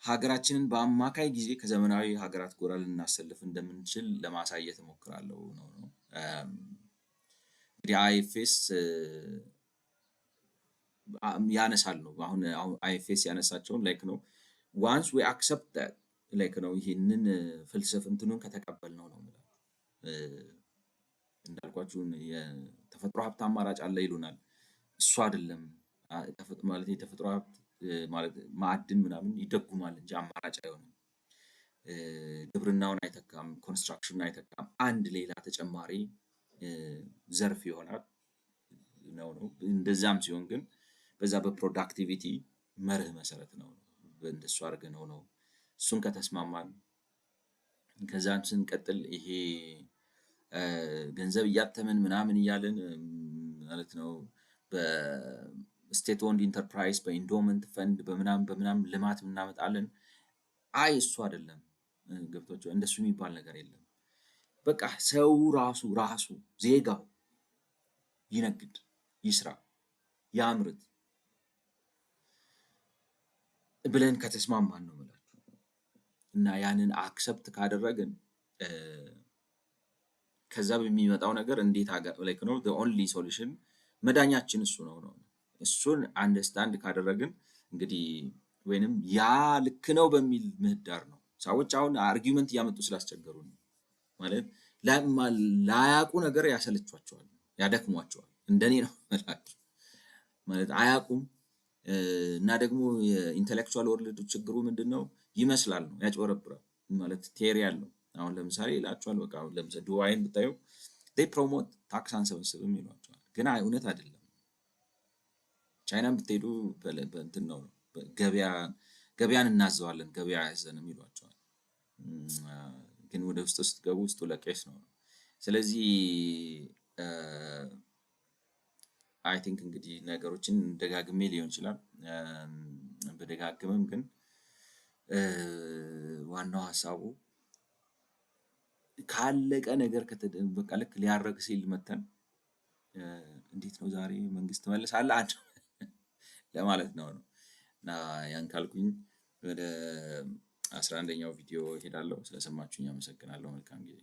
ሀገራችንን በአማካይ ጊዜ ከዘመናዊ ሀገራት ጎራ ልናሰልፍ እንደምንችል ለማሳየት እሞክራለሁ ነው። እንግዲህ አይኤፍኤስ ያነሳል ነው አሁን አይኤፍኤስ ያነሳቸውን ላይክ ነው ዋንስ ዊ አክሰፕት ዳት ላይክ ነው ይሄንን ፍልስፍናውን ከተቀበልነው ነው ማለት እንዳልኳችሁ የተፈጥሮ ሀብት አማራጭ አለ ይሉናል። እሱ አይደለም ማለት የተፈጥሮ ሀብት ማለት ማዕድን ምናምን ይደጉማል እንጂ አማራጭ አይሆንም። ግብርናውን አይተካም፣ ኮንስትራክሽኑን አይተካም። አንድ ሌላ ተጨማሪ ዘርፍ ይሆናል ነው። እንደዛም ሲሆን ግን በዛ በፕሮዳክቲቪቲ መርህ መሰረት ነው እንደሱ አድርገነው ነው እሱን ከተስማማን ከዛም ስንቀጥል ይሄ ገንዘብ እያተምን ምናምን እያልን ማለት ነው በስቴት ኦንድ ኢንተርፕራይዝ በኢንዶመንት ፈንድ በምናምን ልማት እናመጣለን። አይ እሱ አይደለም ገብቷቸው እንደሱ የሚባል ነገር የለም። በቃ ሰው ራሱ ዜጋው ይነግድ፣ ይስራ፣ ያምርት ብለን ከተስማማን ነው የምላችሁ። እና ያንን አክሰፕት ካደረግን ከዛ በሚመጣው ነገር እንዴት ላይክ ነው the only solution መዳኛችን እሱ ነው። እሱን አንደርስታንድ ካደረግን እንግዲህ ወይንም ያ ልክ ነው በሚል ምህዳር ነው ሰዎች አሁን አርጊውመንት እያመጡ ስላስቸገሩ ነው ማለት ላያውቁ ነገር ያሰለቿቸዋል፣ ያደክሟቸዋል። እንደኔ ነው ማለት አያውቁም። እና ደግሞ የኢንተሌክቹዋል ወርልድ ችግሩ ምንድነው ይመስላል ነው ያጭበረብራል ማለት ቴሪ ያለው አሁን ለምሳሌ ይላቸዋል። በቃ አሁን ለምሳሌ ዱባይን ብታዩ they promote ታክስ አንሰበስብም ይሏቸዋል፣ ግን እውነት አይደለም። ቻይናን ብትሄዱ በእንትን ነው ገበያ ገበያን እናዘዋለን ገበያ አያዘንም ይሏቸዋል። ግን ወደ ውስጥ ስትገቡ ውስጡ ለቄስ ነው። ስለዚህ አይ ቲንክ እንግዲህ ነገሮችን ደጋግሜ ሊሆን ይችላል በደጋግምም ግን ዋናው ሀሳቡ ካለቀ ነገር በቃ ልክ ሊያረግ ሲል መተን እንዴት ነው ዛሬ መንግስት ትመልሳለህ አንተ ለማለት ነው። እና ያን ካልኩኝ ወደ 11ኛው ቪዲዮ እሄዳለሁ። ስለሰማችሁኝ አመሰግናለሁ። መልካም ጊዜ